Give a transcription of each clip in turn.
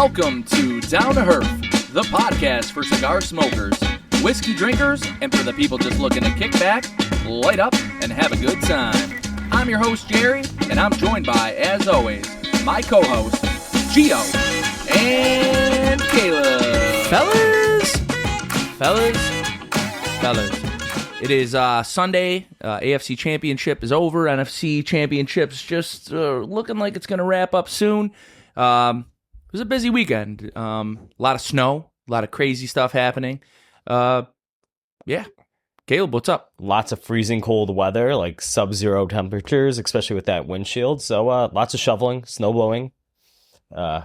Welcome to Down to Herf, the podcast for cigar smokers, whiskey drinkers, and for the people just looking to kick back, light up, and have a good time. I'm your host, Jerry, and I'm joined by, as always, my co-host, Gio and Caleb. Fellas. It is Sunday. AFC Championship is over. NFC Championship's just looking like it's going to wrap up soon. It was a busy weekend. A lot of snow, a lot of crazy stuff happening. Yeah. Caleb, what's up? Lots of freezing cold weather, like sub-zero temperatures, especially with that windshield. So lots of shoveling, snow blowing,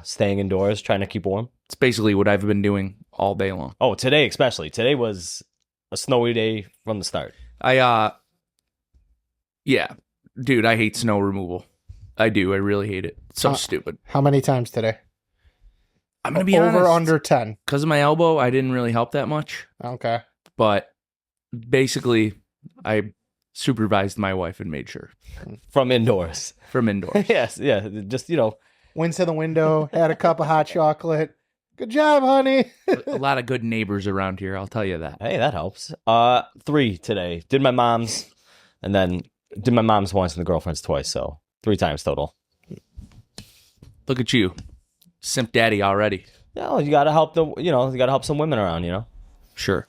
staying indoors, trying to keep warm. It's basically what I've been doing all day long. Oh, today especially. Today was a snowy day from the start. Yeah. Dude, I hate snow removal. I do. I really hate it. It's so stupid. How many times today? I'm going to be honest. Over, under 10. Because of my elbow, I didn't really help that much. Okay. But basically, I supervised my wife and made sure. From indoors. Yes, yeah. Just, Went to the window, had a cup of hot chocolate. Good job, honey. A lot of good neighbors around here, I'll tell you that. Hey, that helps. 3 today. Did my mom's, and then did my mom's once and the girlfriend's twice, so 3 times total. Look at you. Simp daddy already. Yeah, well, you gotta help some women around, Sure.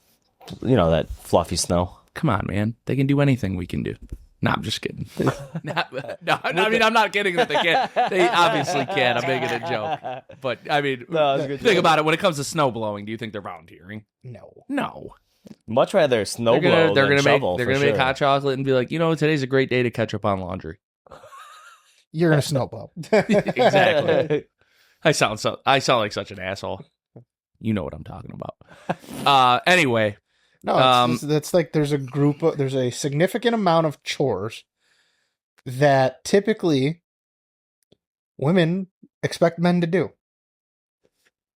That fluffy snow. Come on, man. They can do anything we can do. No, I'm just kidding. I'm not kidding that they can't. They obviously can. I'm making a joke. But, think about it. When it comes to snow blowing, do you think they're volunteering? No. Much rather snow blow than shovel. They're going to make hot chocolate and be like, today's a great day to catch up on laundry. You're going to snowball. Exactly. I sound like such an asshole. You know what I'm talking about. Anyway. No, that's like there's a significant amount of chores that typically women expect men to do.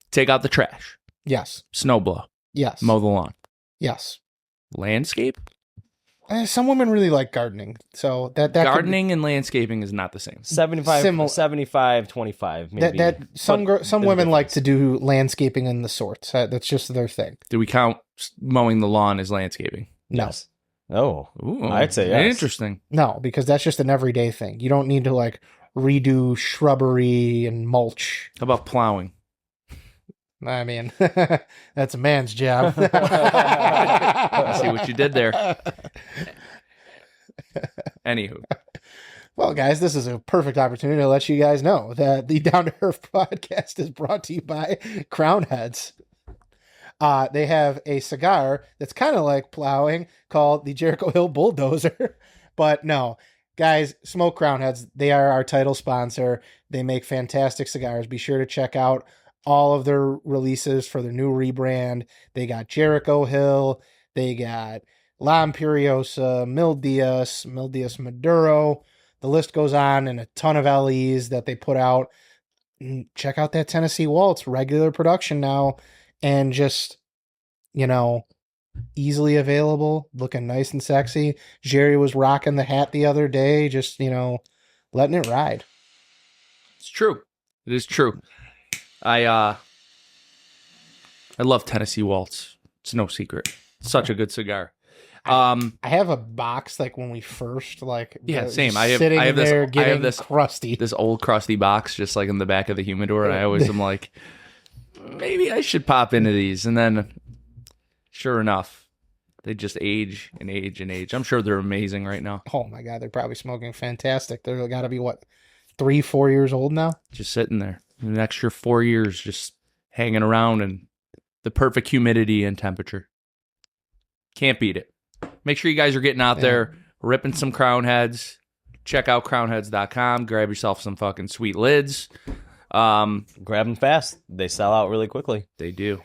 Take out the trash. Yes. Snow blow. Yes. Mow the lawn. Yes. Landscape? Some women really like gardening. So that gardening and landscaping is not the same. 75, 25 maybe. Some women like to do landscaping and the sorts. That's just their thing. Do we count mowing the lawn as landscaping? No. Yes. Oh, ooh, I'd say yes. Interesting. No, because that's just an everyday thing. You don't need to redo shrubbery and mulch. How about plowing? I mean, that's a man's job. I see what you did there. Anywho. Well, guys, this is a perfect opportunity to let you guys know that the Down to Herf podcast is brought to you by Crown Heads. They have a cigar that's kind of like plowing called the Jericho Hill Bulldozer. But no, guys, smoke Crown Heads. They are our title sponsor. They make fantastic cigars. Be sure to check out all of their releases for their new rebrand. They got Jericho Hill. They got La Imperiosa, Mil Dias Maduro. The list goes on, and a ton of LEs that they put out. Check out that Tennessee Waltz, regular production now, and just, easily available, looking nice and sexy. Jerry was rocking the hat the other day, just, letting it ride. It's true. It is true. I love Tennessee Waltz. It's no secret. Such a good cigar. I have a box when we first same. I have this crusty, this old crusty box just in the back of the humidor, and I always am like, maybe I should pop into these. And then, sure enough, they just age and age and age. I'm sure they're amazing right now. Oh my God, they're probably smoking fantastic. They're got to be 3-4 years old now. Just sitting there. An extra 4 years just hanging around in the perfect humidity and temperature. Can't beat it. Make sure you guys are getting out there, ripping some Crown Heads. Check out crownheads.com. Grab yourself some fucking sweet lids. Grab them fast. They sell out really quickly. They do.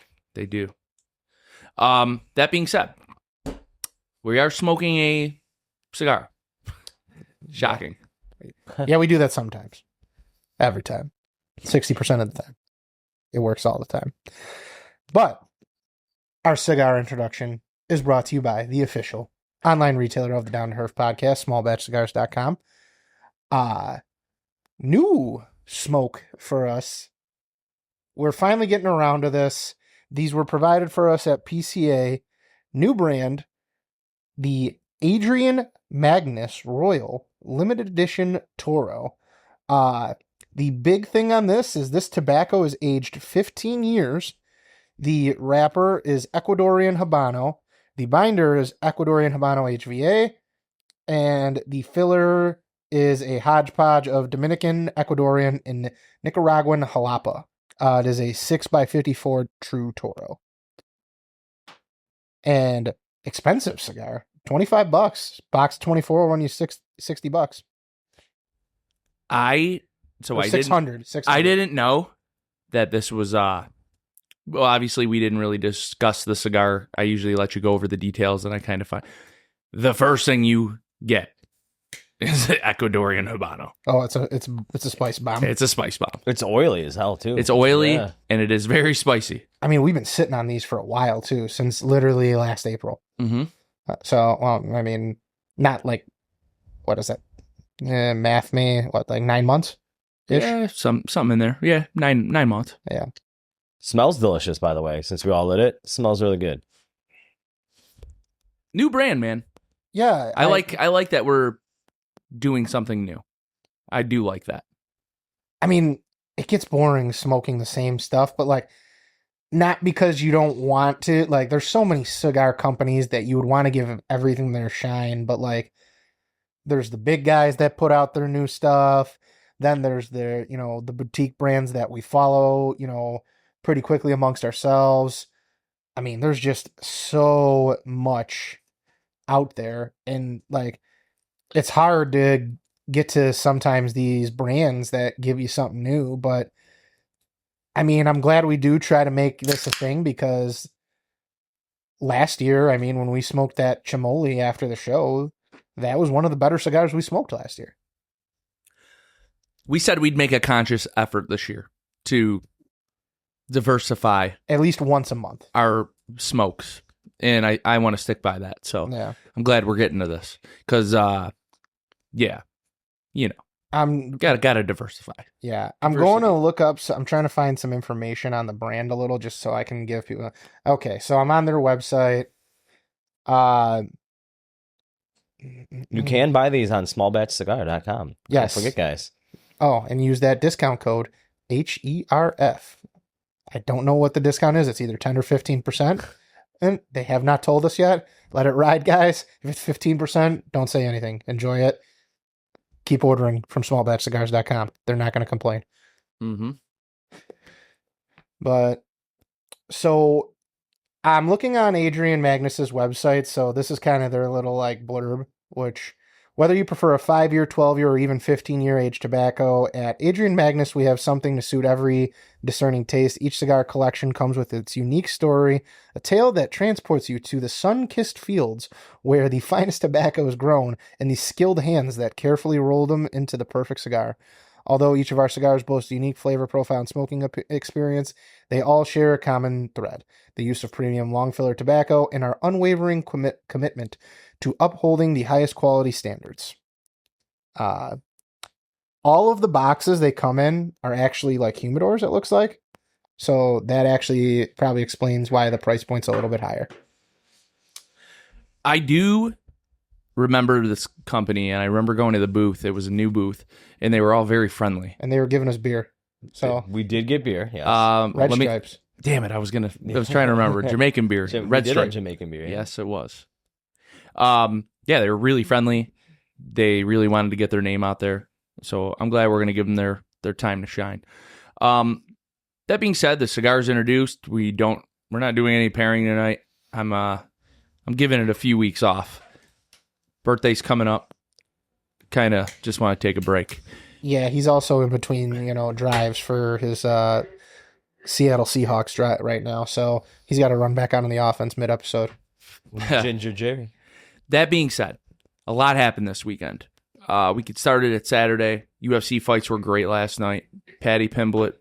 That being said, we are smoking a cigar. Shocking. Yeah, we do that sometimes. Every time. 60% of the time. It works all the time. But our cigar introduction is brought to you by the official online retailer of the Down to Herf podcast, smallbatchcigars.com. New smoke for us we're finally getting around to this. These were provided for us at PCA. New brand, the Adrian Magnus Royal limited edition Toro. The big thing on this is this tobacco is aged 15 years. The wrapper is Ecuadorian Habano. The binder is Ecuadorian Habano HVA. And the filler is a hodgepodge of Dominican, Ecuadorian, and Nicaraguan Jalapa. It is a 6x54 True Toro. And expensive cigar. $25. Box 24 will run you $60. I 600. I didn't know that this was well, obviously we didn't really discuss the cigar. I usually let you go over the details, and I kind of find the first thing you get is the Ecuadorian Habano. Oh, it's a spice bomb. It's a spice bomb. It's oily as hell too. It's oily and it is very spicy. I mean, we've been sitting on these for a while too, since literally last April. Mm-hmm. So, well, I mean, not like, what is it? Math me, what, like 9 months? Yeah, something in there. Yeah, 9 months. Yeah. Smells delicious, by the way. Since we all lit it, smells really good. New brand, man. Yeah. I like that we're doing something new. I do like that. I mean, it gets boring smoking the same stuff, but like, not because you don't want to. Like, there's so many cigar companies that you would want to give everything their shine, but like, there's the big guys that put out their new stuff. Then there's the boutique brands that we follow, pretty quickly amongst ourselves. I mean, there's just so much out there, and like, it's hard to get to sometimes these brands that give you something new, but I mean, I'm glad we do try to make this a thing, because last year, I mean, when we smoked that Chimoli after the show, that was one of the better cigars we smoked last year. We said we'd make a conscious effort this year to diversify At least once a month. our smokes, and I want to stick by that. So Yeah. I'm glad we're getting to this, because I'm gotta diversify. Yeah, I'm Diversity. going to look up. I'm trying to find some information on the brand a little, just so I can give people. Okay, so I'm on their website. You can buy these on smallbatchcigar.com. Yes. Don't forget, guys. Oh, and use that discount code HERF. I don't know what the discount is. It's either 10 or 15%, and they have not told us yet. Let it ride, guys. If it's 15%, don't say anything. Enjoy it. Keep ordering from smallbatchcigars.com. They're not going to complain. Mm-hmm. But so I'm looking on Adrian Magnus's website. So this is kind of their little like blurb, which whether you prefer a 5-year, 12-year, or even 15-year aged tobacco, at Adrian Magnus, we have something to suit every discerning taste. Each cigar collection comes with its unique story, a tale that transports you to the sun-kissed fields where the finest tobacco is grown and the skilled hands that carefully roll them into the perfect cigar. Although each of our cigars boasts a unique flavor profile and smoking experience, they all share a common thread: the use of premium long filler tobacco and our unwavering commitment to upholding the highest quality standards. All of the boxes they come in are actually like humidors, it looks like. So that actually probably explains why the price point's a little bit higher. I do remember this company, and I remember going to the booth. It was a new booth, and they were all very friendly. And they were giving us beer. So We did get beer, yes. Red Stripes. Damn it! I was trying to remember Jamaican beer, We Red did have Stripe. Jamaican beer. Yeah. Yes, it was. Yeah, they were really friendly. They really wanted to get their name out there, so I'm glad we're going to give them their time to shine. That being said, the cigar's introduced. We're not doing any pairing tonight. I'm giving it a few weeks off. Birthday's coming up. Kind of just want to take a break. Yeah, he's also in between, drives for his Seattle Seahawks drive right now. So he's got to run back out on the offense mid-episode. Ginger Jerry. That being said, a lot happened this weekend. We could start it at Saturday. UFC fights were great last night. Paddy, Pimblett,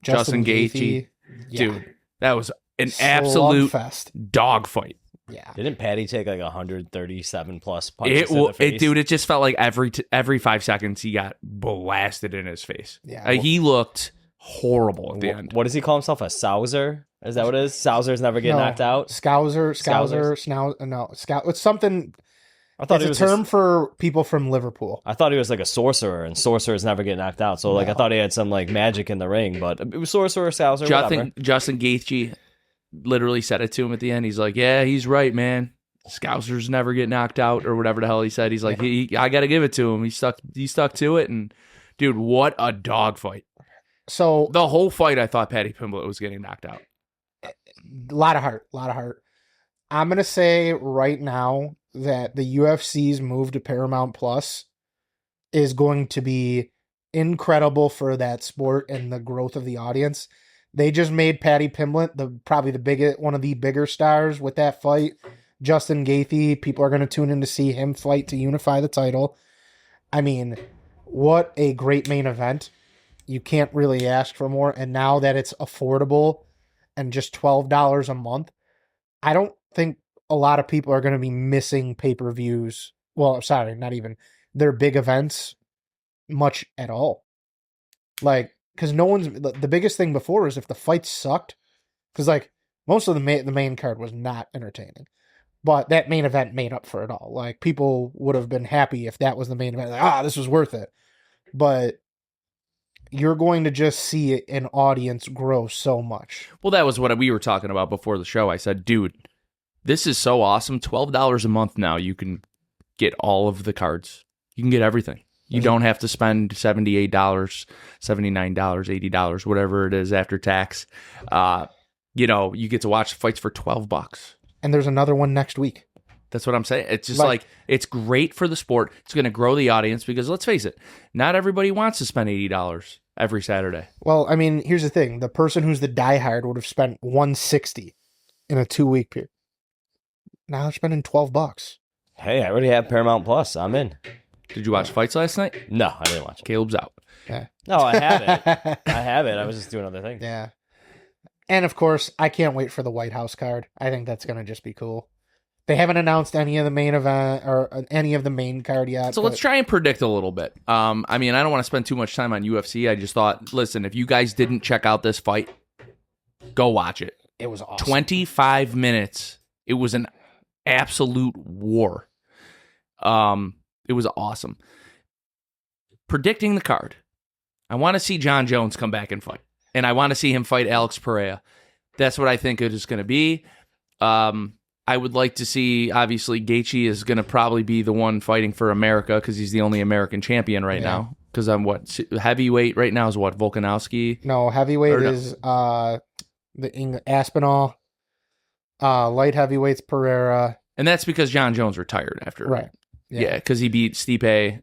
Justin Gaethje. Yeah. Dude, that was an absolute Slugfest. dogfight. Yeah. Didn't Paddy take like 137 plus punches in the face? Dude, it just felt like every 5 seconds he got blasted in his face. Yeah. He looked horrible at the end. What does he call himself? A Souser? Is that what it is? Sousers never get knocked out? Scouser, it's something. I thought It's a term for people from Liverpool. I thought he was like a sorcerer, and sorcerers never get knocked out. So like I thought he had some like magic in the ring, but it was sorcerer, Souser, whatever. Justin Gaethje literally said it to him at the end. He's like, "Yeah, he's right, man. Scousers never get knocked out," or whatever the hell he said. He's like, I got to give it to him. He stuck to it, and dude, what a dogfight! So the whole fight, I thought Paddy Pimblett was getting knocked out. A lot of heart. I'm gonna say right now that the UFC's move to Paramount Plus is going to be incredible for that sport and the growth of the audience. They just made Paddy Pimblett probably one of the bigger stars with that fight. Justin Gaethje, people are going to tune in to see him fight to unify the title. I mean, what a great main event. You can't really ask for more. And now that it's affordable and just $12 a month, I don't think a lot of people are going to be missing pay-per-views. Well, sorry, not even their big events much at all. Like, because the biggest thing before is if the fights sucked, because like most of the main card was not entertaining, but that main event made up for it all. Like people would have been happy if that was the main event. Like, this was worth it. But you're going to just see an audience grow so much. Well, that was what we were talking about before the show. I said, dude, this is so awesome. $12 a month now. You can get all of the cards. You can get everything. You don't have to spend $78, $79, $80, whatever it is after tax. You get to watch fights for $12. And there's another one next week. That's what I'm saying. It's just like it's great for the sport. It's going to grow the audience because let's face it, not everybody wants to spend $80 every Saturday. Well, I mean, here's the thing. The person who's the diehard would have spent $160 in a 2-week period. Now they're spending $12. Hey, I already have Paramount Plus. I'm in. Did you watch fights last night? No, I didn't watch it. Caleb's out. Yeah. No, I haven't. I was just doing other things. Yeah. And of course, I can't wait for the White House card. I think that's going to just be cool. They haven't announced any of the main event or any of the main card yet. So let's try and predict a little bit. I mean, I don't want to spend too much time on UFC. I just thought, listen, if you guys didn't check out this fight, go watch it. It was awesome. 25 minutes. It was an absolute war. It was awesome. Predicting the card. I want to see John Jones come back and fight. And I want to see him fight Alex Pereira. That's what I think it is going to be. I would like to see, obviously, Gaethje is going to probably be the one fighting for America because he's the only American champion right now. Because I'm heavyweight right now is Volkanovski? No, heavyweight is Aspinall. Light heavyweight's Pereira. And that's because John Jones retired after. Right. Yeah, because he beat Stipe.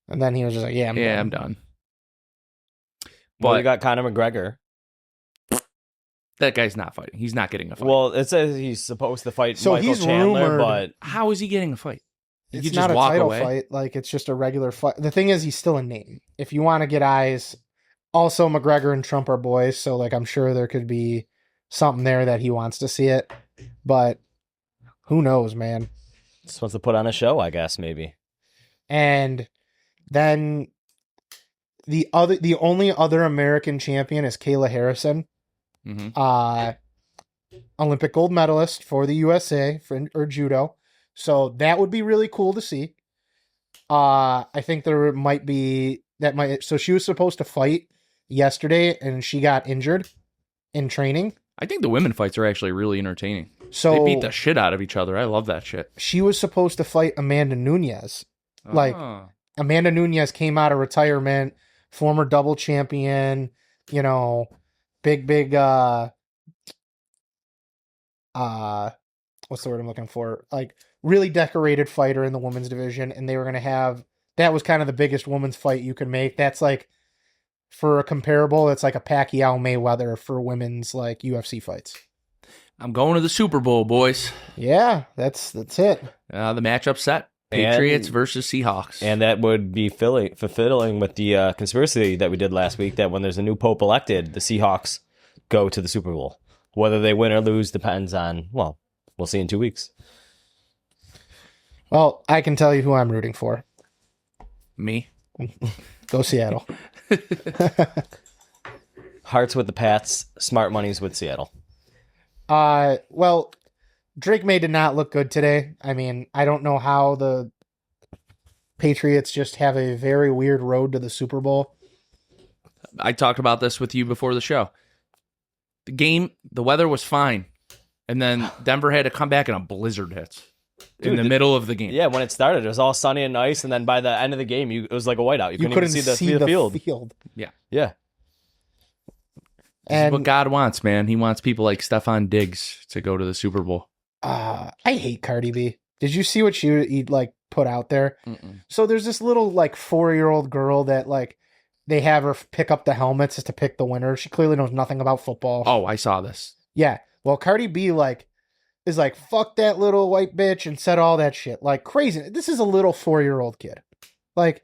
And then he was just like, I'm done. But you got Conor McGregor. That guy's not fighting. He's not getting a fight. Well, it says he's supposed to fight so Michael he's Chandler, rumored, but how is he getting a fight? It's not a title fight. Like, it's just a regular fight. The thing is, he's still a name. If you want to get eyes, also McGregor and Trump are boys, so like I'm sure there could be something there that he wants to see it. But who knows, man? Just wants to put on a show, I guess, maybe. And then the only other American champion is Kayla Harrison. Mm-hmm. Olympic gold medalist for the USA or judo. So that would be really cool to see. I think there might be so she was supposed to fight yesterday and she got injured in training. I think the women fights are actually really entertaining. So they beat the shit out of each other. I love that shit. She was supposed to fight Amanda Nunes. Like Amanda Nunes came out of retirement, former double champion, big what's the word I'm looking for? Like really decorated fighter in the women's division, and they were going to have that was kind of the biggest women's fight you could make. That's like for a comparable, it's like a Pacquiao Mayweather for women's like UFC fights. I'm going to the Super Bowl, boys. Yeah, that's it. The matchup set. Patriots versus Seahawks. And that would be fulfilling with the conspiracy that we did last week that when there's a new pope elected, the Seahawks go to the Super Bowl. Whether they win or lose depends on, well, we'll see in 2 weeks. Well, I can tell you who I'm rooting for. Me? Go Seattle. Hearts with the Pats, smart money's with Seattle. Well, Drake May did not look good today. I mean, I don't know how the Patriots just have a very weird road to the Super Bowl. I talked about this with you before the show. The weather was fine. And then Denver had to come back and a blizzard hits in the middle of the game. Yeah, when it started, it was all sunny and nice, and then by the end of the game, it was like a whiteout. You couldn't even see the field. Yeah. Yeah. This is what God wants, man. He wants people like Stephon Diggs to go to the Super Bowl. I hate Cardi B. Did you see what she like put out there? Mm-mm. So there's this little like 4-year-old girl that like they have her pick up the helmets just to pick the winner. She clearly knows nothing about football. Oh, I saw this. Yeah. Well, Cardi B like is like, fuck that little white bitch and said all that shit. Like crazy. This is a little 4-year-old kid. Like,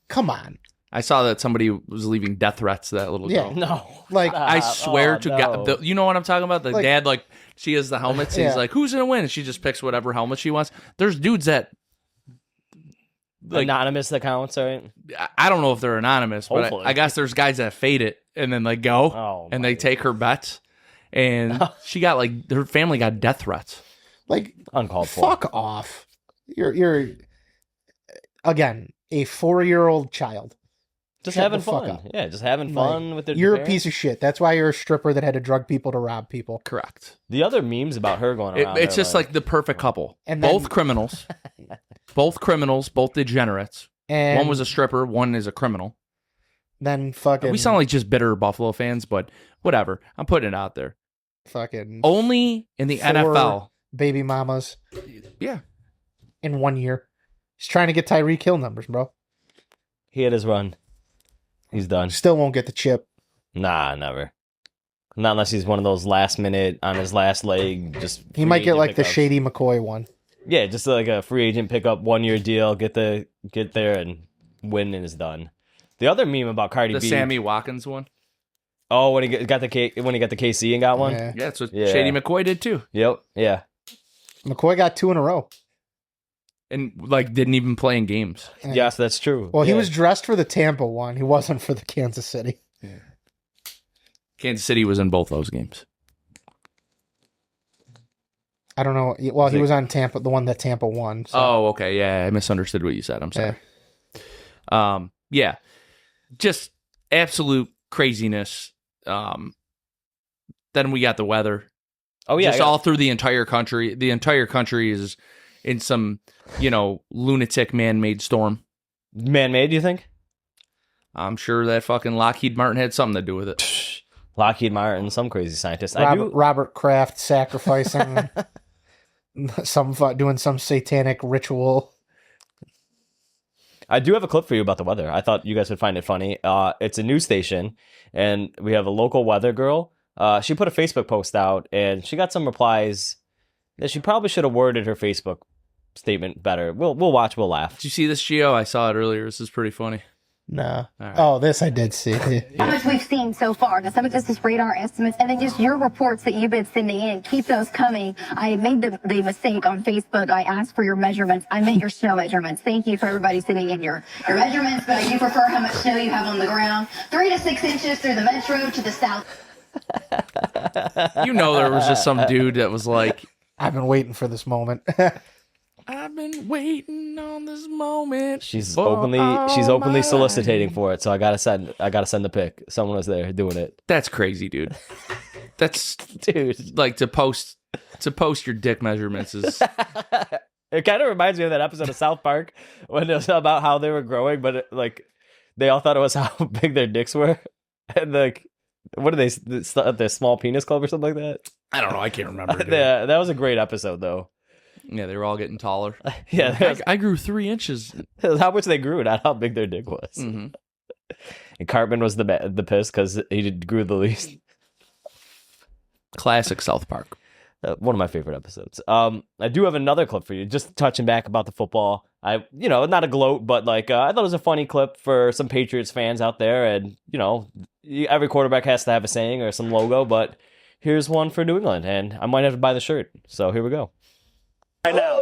come on. I saw that somebody was leaving death threats to that little girl. Yeah. No. Like, I swear to God. You know what I'm talking about? The Like- dad, like, she has the helmets, and he's like, who's going to win? And she just picks whatever helmet she wants. There's dudes that, like, Anonymous accounts, right? I don't know if they're anonymous, but Hopefully. I guess there's guys that fade it and then, like, go, Oh, and my they take her bets. And she got, like, her family got death threats. like, Uncalled for. fuck off. You're again, a 4-year-old child. Just Shut having the fuck fun. up. Yeah, just having fun with their You're a parents. piece of shit. That's why you're a stripper that had to drug people to rob people. Correct. The other memes about her going around. It's are just like the perfect couple. And both then- criminals. Both degenerates. And One was a stripper, one is a criminal. then fucking We sound like just bitter Buffalo fans, but whatever. I'm putting it out there. fucking Only in the 4 NFL. baby mamas Yeah. in 1 year. He's trying to get Tyreek Hill numbers, bro. he had his run. He's done. Still won't get the chip. Nah, never. Not unless he's one of those last minute on his last leg. Just He free might get agent like the pickups. Shady McCoy one. Yeah, just like a free agent pickup, 1-year deal. Get there and win and is done. The other meme about Cardi The B. Sammy Watkins one. Oh, when he got the KC and got one. Yeah. Yeah, that's what Yeah. Shady McCoy did too. Yep. Yeah. McCoy got 2 in a row. And like didn't even play in games. Yeah. Yes, that's true. Well, he Yeah. was dressed for the Tampa one. He wasn't for the Kansas City. Kansas City was in both those games. I don't know. Well, he was on Tampa, the one that Tampa won. So. Oh, okay. Yeah, I misunderstood what you said. I'm sorry. Yeah. Just absolute craziness. Then we got the weather. Oh yeah. Just all through the entire country. The entire country is in some, lunatic man-made storm. Man-made, you think? I'm sure that fucking Lockheed Martin had something to do with it. Lockheed Martin, some crazy scientist. Robert Kraft sacrificing doing some satanic ritual. I do have a clip for you about the weather. I thought you guys would find it funny. It's a news station, and we have a local weather girl. She put a Facebook post out, and she got some replies that she probably should have worded her Facebook statement better. We'll watch. We'll laugh. Did you see this, Gio? I saw it earlier. This is pretty funny. No. right. Oh, this I did see. How much we've seen so far. Now, some of this is radar estimates, and then just your reports that you've been sending in. Keep those coming. I made the mistake on Facebook. I asked for your measurements. I meant your snow measurements. Thank you for everybody sending in your measurements, but I do prefer how much snow you have on the ground. 3 to 6 inches through the metro to the south. There was just some dude that was like, I've been waiting for this moment. I've been waiting on this moment. She's for openly all my soliciting life. for it. So I gotta send the pic. Someone was there doing it. That's crazy, dude. That's Dude, like to post your dick measurements is it kind of reminds me of that episode of South Park when it was about how they were growing, but they all thought it was how big their dicks were, and what are they? The small penis club or something like that. I don't know. I can't remember. Dude. Yeah, that was a great episode though. Yeah, they were all getting taller. Yeah, I grew 3 inches. it was how much they grew, not how big their dick was. Mm-hmm. And Cartman was the piss because he grew the least. Classic South Park. One of my favorite episodes. I do have another clip for you, just touching back about the football. Not a gloat, but I thought it was a funny clip for some Patriots fans out there. And, every quarterback has to have a saying or some logo, but here's one for New England, and I might have to buy the shirt. So here we go. Right now.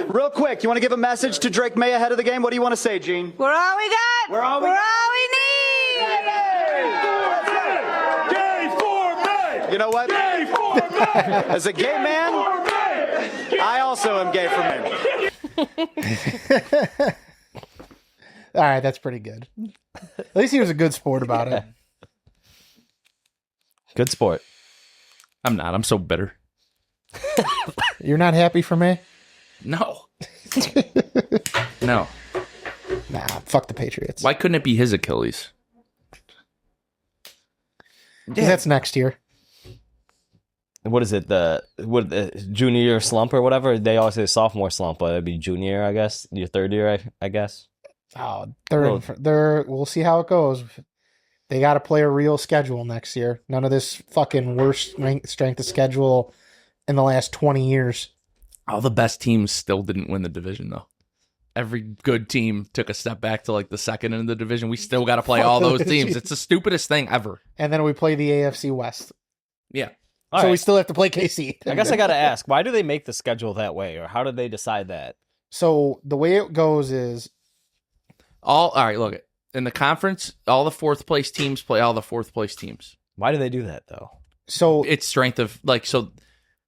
Real quick, you want to give a message to Drake May ahead of the game? What do you want to say, Gene? We're all we got. We're all we need. Let's go! You know what? As a gay man, I also am gay for men. All right, that's pretty good. At least he was a good sport about it. Good sport. I'm not. I'm so bitter. You're not happy for me? No. No. Nah, fuck the Patriots. Why couldn't it be his Achilles? 'Cause that's next year. What is it? The junior year slump or whatever? They always say sophomore slump, but it'd be junior, I guess. Your third year, I guess. Oh, we'll see how it goes. They got to play a real schedule next year. None of this fucking worst strength of schedule in the last 20 years. All the best teams still didn't win the division, though. Every good team took a step back to like the second in the division. We still got to play all those teams. It's the stupidest thing ever. And then we play the AFC West. Yeah. All So right. we still have to play KC. I guess I got to ask, why do they make the schedule that way? Or how did they decide that? So the way it goes is All right, look. In the conference, all the fourth place teams play all the fourth place teams. Why do they do that, though? so It's strength of like so.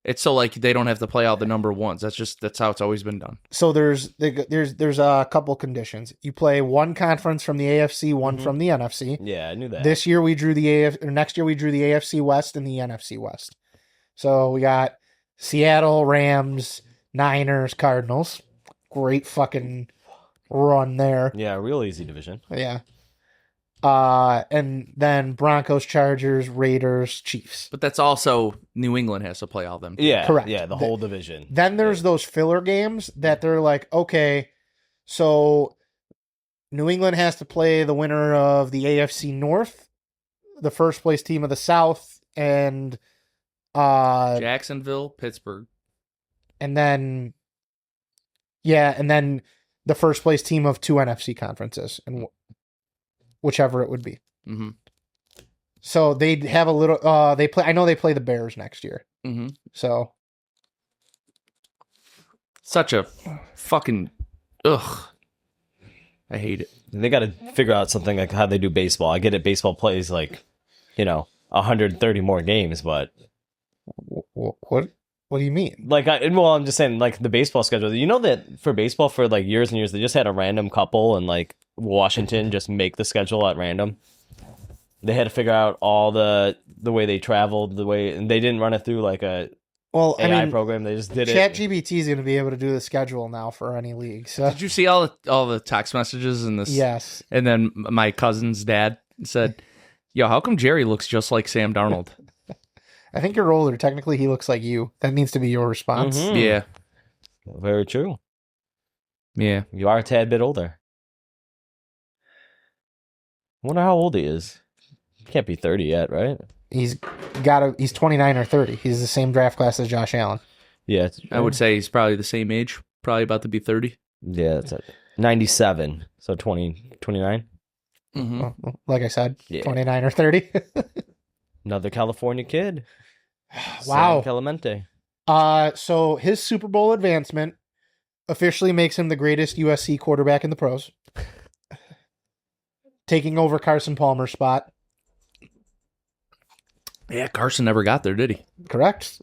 It's so like they don't have to play all the number ones. That's how it's always been done. so there's a couple conditions. You play one conference from the AFC, one from the NFC. Yeah, I knew that. This year we drew next year we drew the AFC West and the NFC West. So we got Seattle, Rams, Niners, Cardinals. Great fucking run there. Yeah, real easy division. Yeah. And then Broncos, Chargers, Raiders, Chiefs. But that's also New England has to play all them. Yeah, Correct. Yeah, the whole division. Then there's those filler games that they're like, okay, so New England has to play the winner of the AFC North, the first place team of the South, and Jacksonville, Pittsburgh. and then the first place team of two NFC conferences, and whichever it would be. Mm-hmm. So they'd have a little. They play. I know they play the Bears next year. Mm-hmm. So Such a fucking ugh. I hate it. They got to figure out something like how they do baseball. I get it. Baseball plays like, 130 more games, but what do you mean? like, I'm just saying, like the baseball schedule. You know that for baseball, for like years and years, they just had a random couple, and like Washington just make the schedule at random. They had to figure out all the way they traveled, and they didn't run it through like a AI program. They just did it. ChatGPT is going to be able to do the schedule now for any league. So Did you see all the text messages in this? yes, And then my cousin's dad said, "Yo, how come Jerry looks just like Sam Darnold?" I think you're older. Technically, he looks like you. That needs to be your response. Mhm. Yeah, Very true. yeah. You are a tad bit older. I wonder how old he is. He can't be 30 yet, right? He's 29 or 30. He's the same draft class as Josh Allen. Yeah. I would say he's probably the same age, probably about to be 30. Yeah, that's it. 97. So 29. Mm-hmm. Well, like I said, Yeah. 29 or 30. Another California kid. Wow. San Clemente. So his Super Bowl advancement officially makes him the greatest USC quarterback in the pros, taking over Carson Palmer's spot. Yeah, Carson never got there, did he? Correct.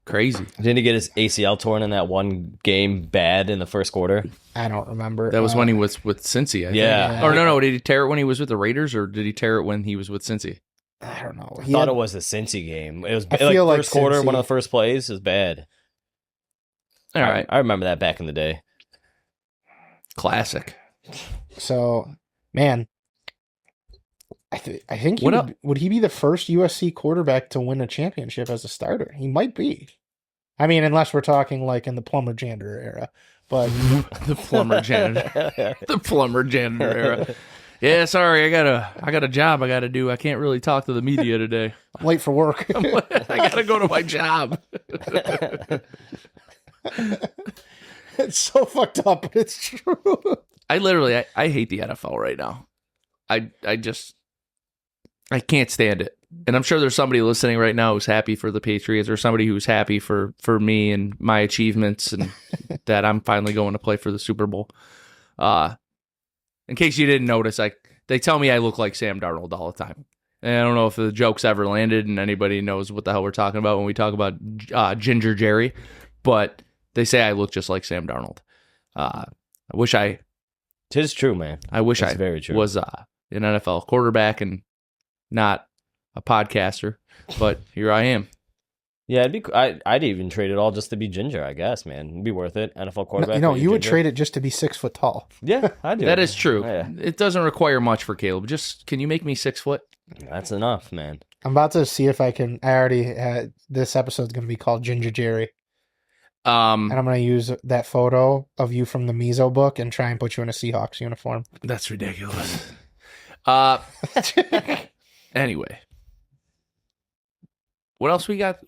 Crazy. Didn't he get his ACL torn in that one game bad in the first quarter? I don't remember. That was when he was with Cincy, I think. Yeah. Or no, did he tear it when he was with the Raiders, or did he tear it when he was with Cincy? I don't know. I thought it was the Cincy game. It was I feel like first quarter, Cincy- one of the first plays was bad. All right. I remember that back in the day. Classic. So, man, I think What would he be the first USC quarterback to win a championship as a starter? He might be. I mean, unless we're talking like in the Plumber Janitor era, but The plumber janitor. The plumber janitor era. Yeah, sorry, I got a job I got to do. I can't really talk to the media today. I'm late for work. I got to go to my job. It's so fucked up, but it's true. I hate the NFL right now. I can't stand it. And I'm sure there's somebody listening right now who's happy for the Patriots, or somebody who's happy for me and my achievements, and that I'm finally going to play for the Super Bowl. In case you didn't notice, they tell me I look like Sam Darnold all the time. And I don't know if the joke's ever landed and anybody knows what the hell we're talking about when we talk about Ginger Jerry, but they say I look just like Sam Darnold. I wish I... Tis true, man. I wish It's I very true. was an NFL quarterback and not a podcaster, but here I am. Yeah, I'd even trade it all just to be Ginger, I guess, man. It'd be worth it. NFL quarterback. You would Ginger. trade it just to be 6 foot tall. Yeah, I do. That is true. Yeah. It doesn't require much for Caleb. Just, can you make me 6 foot? That's enough, man. I'm about to see if I can. I already this episode's going to be called Ginger Jerry, and I'm going to use that photo of you from the Mizo book and try and put you in a Seahawks uniform. That's ridiculous. Anyway. What else we got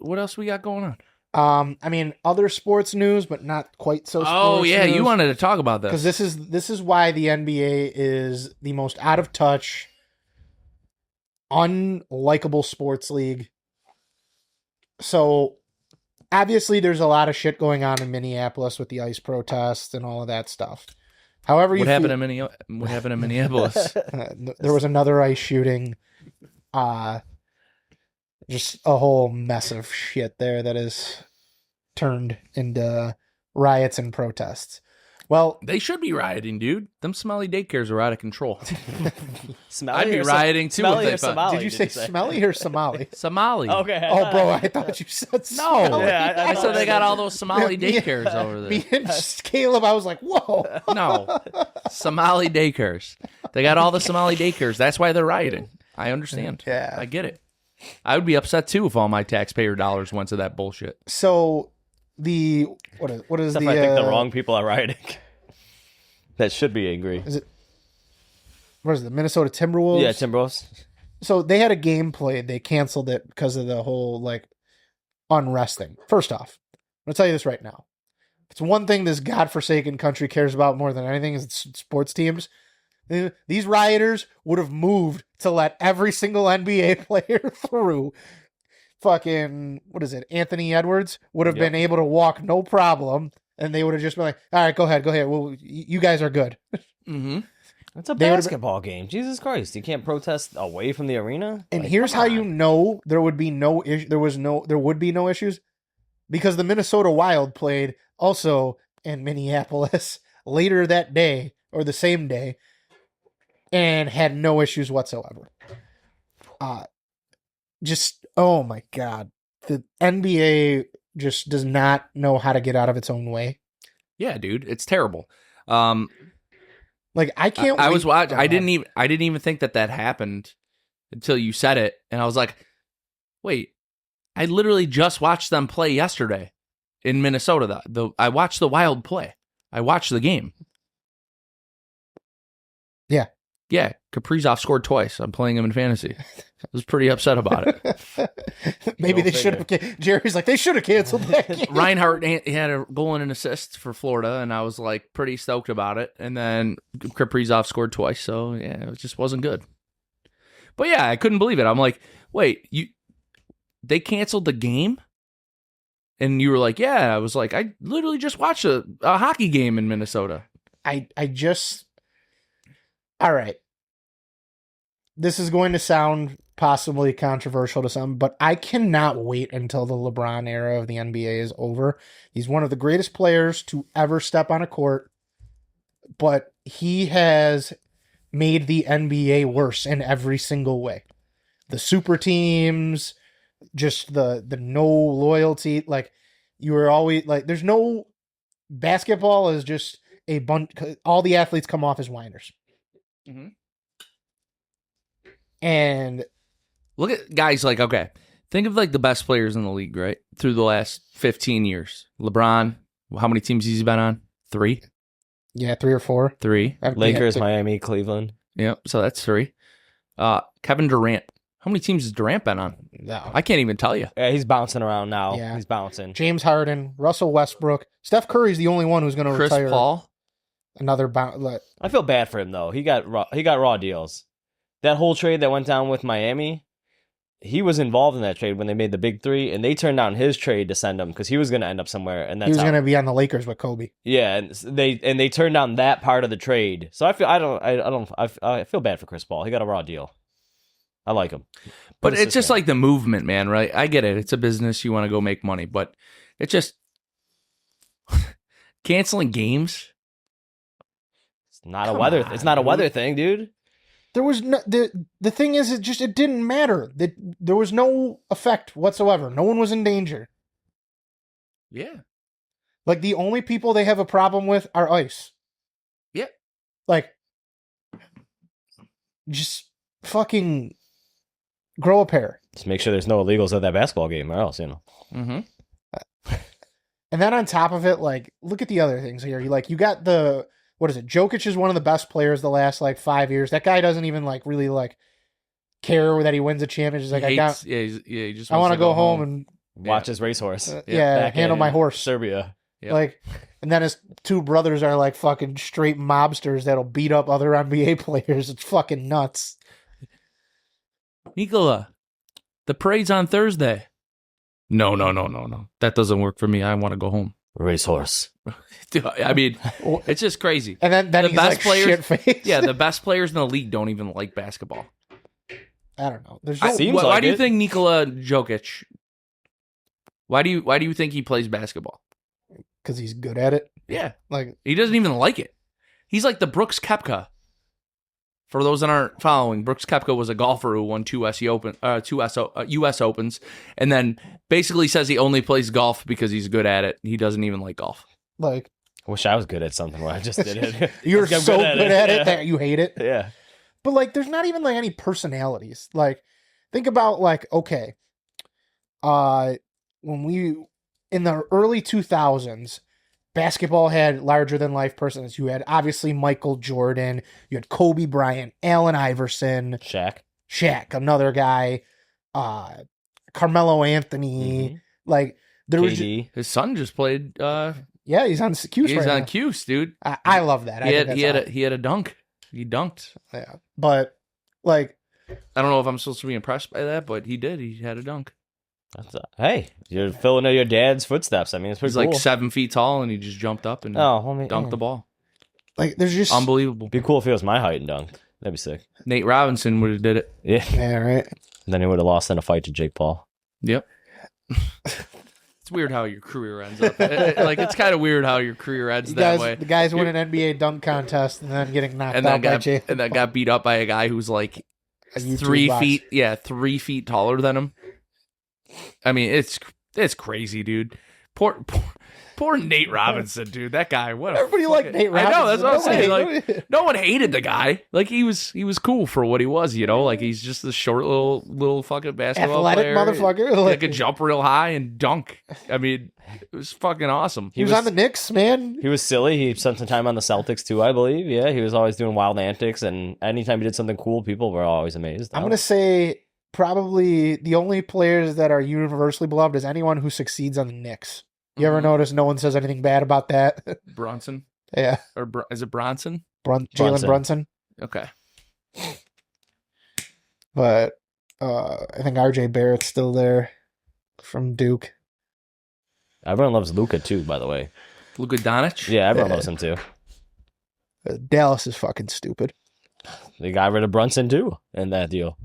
going on? I mean, other sports news, but not quite so. Oh yeah, news, you wanted to talk about this because this is why the NBA is the most out of touch, unlikable sports league. So obviously, there's a lot of shit going on in Minneapolis with the ICE protests and all of that stuff. However, what happened in Minneapolis? There was another ICE shooting. Just a whole mess of shit there that is turned into riots and protests. Well, They should be rioting, dude. Them smelly daycares are out of control. Smelly I'd be or rioting too Smelly if or they found- Somali, did you say smelly or Somali? Somali. Okay. Oh, bro, I thought you said No. Somali. Yeah, I said they got all those Somali daycares over there. Me and Caleb, I was like, whoa. No. Somali daycares. They got all the Somali daycares. That's why they're rioting. I understand. Yeah. I get it. I would be upset too if all my taxpayer dollars went to that bullshit. So what is Except the? I think the wrong people are rioting. That should be angry. What is it? The Minnesota Timberwolves? Yeah, Timberwolves. So they had a game played. They canceled it because of the whole unrest thing. First off, I'm gonna tell you this right now. If it's one thing this godforsaken country cares about more than anything is sports teams. These rioters would have moved to let every single NBA player through. Fucking, Anthony Edwards would have been able to walk no problem, and they would have just been like, all right, go ahead. Well, you guys are good. Mm-hmm. It's a They would've basketball game. Jesus Christ. You can't protest away from the arena? And Like, here's come how on. you know there would be no issue. There would be no issues because the Minnesota Wild played also in Minneapolis later that day or the same day and had no issues whatsoever. Oh my God. The NBA just does not know how to get out of its own way. Yeah, dude, it's terrible. I can't. I was wait- watching. oh, I didn't even think that happened until you said it, and I was like, "Wait, I literally just watched them play yesterday in Minnesota. I watched the Wild play. I watched the game. Yeah. Kaprizov scored twice. I'm playing him in fantasy. I was pretty upset about it. Maybe Go they should have. Jerry's like, they should have canceled that game. Reinhardt had a goal and an assist for Florida, and I was like pretty stoked about it. And then Kaprizov scored twice, so yeah, it just wasn't good. But yeah, I couldn't believe it. I'm like, wait, they canceled the game? And you were like, yeah. I was like, I literally just watched a hockey game in Minnesota. All right. This is going to sound possibly controversial to some, but I cannot wait until the LeBron era of the NBA is over. He's one of the greatest players to ever step on a court, but he has made the NBA worse in every single way. The super teams, just the no loyalty. You were always there's no basketball is just a bunch. All the athletes come off as whiners. Mm-hmm. And look at guys okay, think of the best players in the league, right? Through the last 15 years. LeBron, how many teams has he been on? 3? yeah, 3 or 4. 3. Lakers, Miami, Cleveland. Yep, so that's 3. Kevin Durant. How many teams has Durant been on? No. I can't even tell you. Yeah, he's bouncing around now. Yeah. He's bouncing. James Harden, Russell Westbrook, Steph Curry's the only one who's going to Chris retire. Paul. Another bounce. I feel bad for him though. He got raw deals. That whole trade that went down with Miami, he was involved in that trade when they made the big 3, and they turned down his trade to send him because he was going to end up somewhere, and that's He was how. going to be on the Lakers with Kobe. Yeah, and they turned down that part of the trade. So I feel bad for Chris Paul. He got a raw deal. I like him. But it's just like the movement, man, right? I get it. It's a business. You want to go make money. But it's just canceling games. It's not a weather. It's not a weather thing, dude. There was no, the thing is, it didn't matter. There was no effect whatsoever. No one was in danger. Yeah. Like, the only people they have a problem with are ice. Yeah. Like, just fucking grow a pair. Just make sure there's no illegals at that basketball game, or else, you know. Mm-hmm. And then on top of it, like, look at the other things here. You got the, what is it? Jokic is one of the best players the last, like, 5 years. That guy doesn't even, like, really, like, care that he wins a championship. He's like, he just I want to go home and and watch his racehorse. handle my horse. Serbia. Yep. Like, and then his two brothers are like fucking straight mobsters that'll beat up other NBA players. It's fucking nuts. Nikola, the parade's on Thursday. No. That doesn't work for me. I want to go home. Racehorse. Dude, I mean, it's just crazy. And then the he's best like players, shit-faced. yeah, the best players in the league don't even like basketball. I don't know. There's Why do you think Nikola Jokic? Why do you think he plays basketball? Because he's good at it. Yeah, Like, he doesn't even like it. He's like the Brooks Koepka. For those that aren't following, Brooks Koepka was a golfer who won two U.S. Opens, and then basically says he only plays golf because he's good at it. He doesn't even like golf. I wish I was good at something where I just did it. You're so good at it that you hate it. Yeah. But, like, there's not even, like, any personalities. Like, think about, like, okay, in the early 2000s, basketball had larger-than-life persons. You had, obviously, Michael Jordan. You had Kobe Bryant, Allen Iverson. Shaq, another guy. Carmelo Anthony. Mm-hmm. Like, there was... His son just played... yeah, he's on Cuse right now. He's on Cuse, dude. I love that. He had a dunk. He dunked. Yeah, but, like... I don't know if I'm supposed to be impressed by that, but he did. He had a dunk. Hey, you're filling in your dad's footsteps. I mean, it's pretty cool. He's like 7 feet tall, and he just jumped up and dunked the ball. Like, there's just... Unbelievable. Be cool if he was my height and dunked. That'd be sick. Nate Robinson would have did it. Yeah, right. And then he would have lost in a fight to Jake Paul. Yep. It's weird how your career ends up. It's kind of weird how your career ends that way. The guys win an NBA dunk contest and then getting knocked out by Jake. And then got beat up by a guy who's like 3 feet. Yeah, 3 feet taller than him. I mean, it's crazy, dude. Poor Nate Robinson, dude. That guy. Everybody liked Nate Robinson. I know, that's what I'm saying. Like, no one hated the guy. Like, he was cool for what he was, you know? Like, he's just this short little fucking basketball athletic player. Motherfucker. That could jump real high and dunk. I mean, it was fucking awesome. He was on the Knicks, man. He was silly. He spent some time on the Celtics, too, I believe. Yeah, he was always doing wild antics, and anytime he did something cool, people were always amazed. I'm going to say... probably the only players that are universally beloved is anyone who succeeds on the Knicks. You ever notice no one says anything bad about that? Bronson? Yeah. Or is it Bronson? Jalen Brunson. Okay. But I think RJ Barrett's still there from Duke. Everyone loves Luka, too, by the way. Luka Doncic? Yeah, everyone loves him, too. Dallas is fucking stupid. They got rid of Brunson, too, in that deal.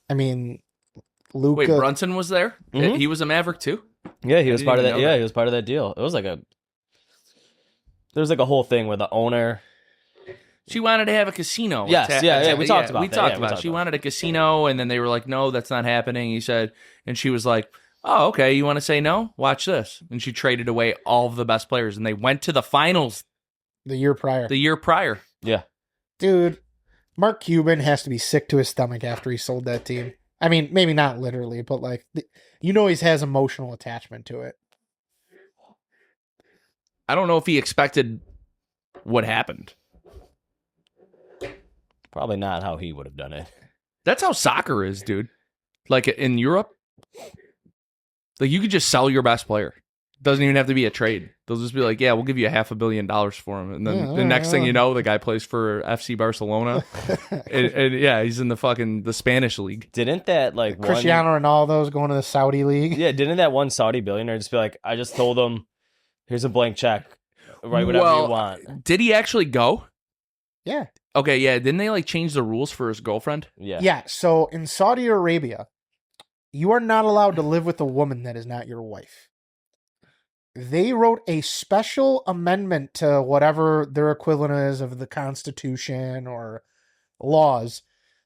I mean, Luka. Wait, Brunson was there? Mm-hmm. He was a Maverick too? Yeah, he was part of that. Yeah, he was part of that deal. It was like there was like a whole thing where the owner. She wanted to have a casino. Yes, we talked about that. She wanted a casino, and then they were like, "No, that's not happening." He said, and she was like, "Oh, okay. You want to say no? Watch this." And she traded away all of the best players, and they went to the finals the year prior. Yeah, dude. Mark Cuban has to be sick to his stomach after he sold that team. I mean, maybe not literally, but like, he has emotional attachment to it. I don't know if he expected what happened. Probably not how he would have done it. That's how soccer is, dude. Like in Europe, like you could just sell your best player. Doesn't even have to be a trade. They'll just be like, yeah, we'll give you $500 million for him. And then the next thing you know, the guy plays for FC Barcelona. and yeah, he's in the Spanish league. Didn't that like Cristiano Ronaldo's going to the Saudi league? Yeah, didn't that one Saudi billionaire just be like, I just told him, here's a blank check. Write whatever you want. Did he actually go? Yeah. Okay, yeah. Didn't they like change the rules for his girlfriend? Yeah. Yeah. So in Saudi Arabia, you are not allowed to live with a woman that is not your wife. They wrote a special amendment to whatever their equivalent is of the Constitution or laws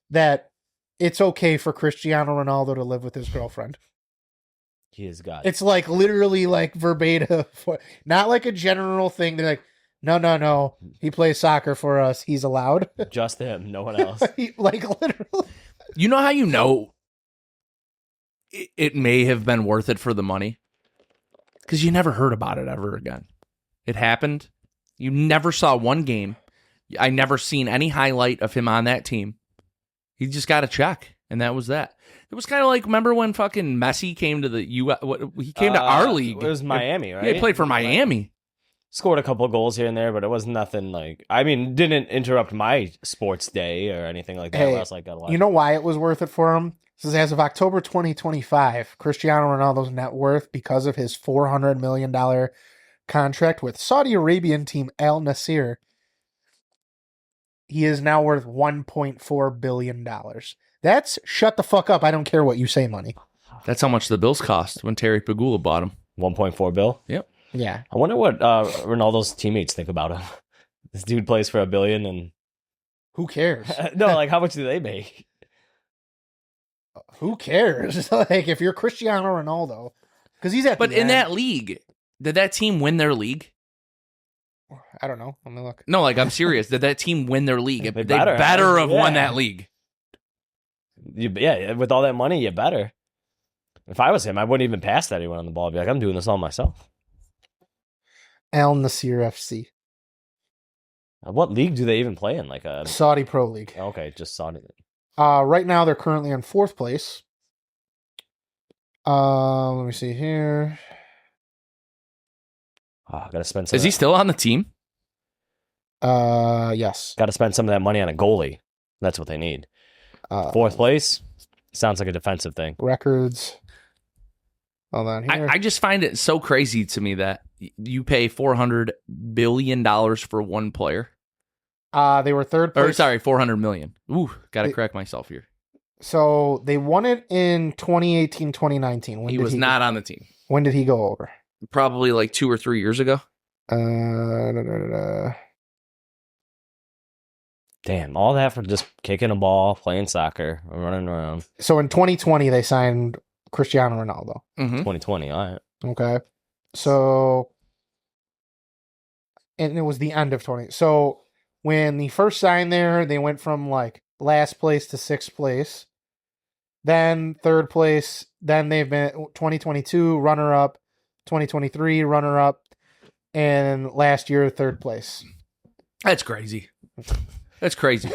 that it's okay for Cristiano Ronaldo to live with his girlfriend. He is God. It's like literally like verbatim, not like a general thing. They're like, no. He plays soccer for us. He's allowed. Just him, no one else. Like literally. You know how you know it may have been worth it for the money? Because you never heard about it ever again. It happened. You never saw one game. I never seen any highlight of him on that team. He just got a check, and that was that. It was kind of like, remember when fucking Messi came to the U.S.? He came to our league. It was Miami, right? Yeah, he played for Miami. Scored a couple of goals here and there, but it was nothing like. I mean, didn't interrupt my sports day or anything like that. Hey, where I was like, you know why it was worth it for him? This is as of October 2025, Cristiano Ronaldo's net worth, because of his $400 million contract with Saudi Arabian team Al Nassr, he is now worth $1.4 billion. That's shut the fuck up. I don't care what you say money. That's how much the Bills cost when Terry Pagula bought him. 1.4 bill. Yep. Yeah. I wonder what Ronaldo's teammates think about him. This dude plays for $1 billion, and Who cares? no, like how much do they make? Who cares? Like, if you're Cristiano Ronaldo, because he's at But the in end. that league, did that team win their league? I don't know. Let me look. No, like I'm serious. Did that team win their league? They They better better have have. won Yeah. that league. Yeah, with all that money, you better. If I was him, I wouldn't even pass to anyone on the ball. I'd be like, I'm doing this all myself. Al Nassr FC. What league do they even play in? Like a Saudi Pro League. okay, just saw it. Right now, they're currently in 4th place. Let me see here. Oh, I gotta spend some. Is he still on the team? Yes. Got to spend some of that money on a goalie. That's what they need. 4th place sounds like a defensive thing. Records. Hold on here. I just find it so crazy to me that you pay $400 billion for one player. They were 3rd place. Or sorry, $400 million. Ooh, got to correct myself here. So they won it in 2018, 2019. When He did was not on the team. When did he go over? Probably like 2 or 3 years ago. Damn, all that for just kicking a ball, playing soccer, running around. So in 2020, they signed Cristiano Ronaldo. Mm-hmm. 2020, all right. Okay. So, and it was the end of 20. So when he first signed there, they went from like last place to 6th place, then 3rd place. Then they've been 2022 runner up, 2023 runner up, and last year 3rd place. That's crazy. That's crazy.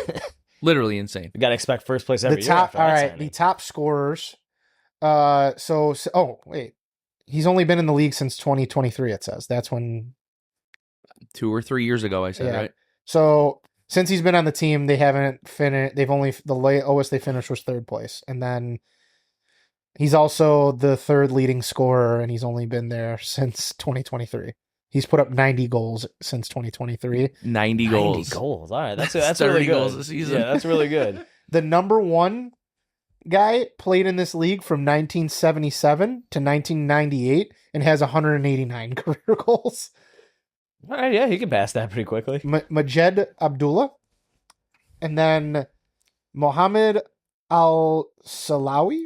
Literally insane. You got to expect first place every The year. top, after all that right, signing. the top scorers. Oh wait, he's only been in the league since 2023. It says that's when. 2 or 3 years ago, I said, Yeah. right? So since he's been on the team, they haven't finished. They've only the lowest they finished was 3rd place, and then he's also the 3rd leading scorer, and he's only been there since 2023. He's put up 90 goals since 2023. 90 goals. 90 goals. All right, that's 30 really good. goals this season. Yeah, that's really good. The number 1 guy played in this league from 1977 to 1998 and has 189 career goals. All right, yeah, he can pass that pretty quickly. Majed Abdullah, and then Mohammed Al-Salawi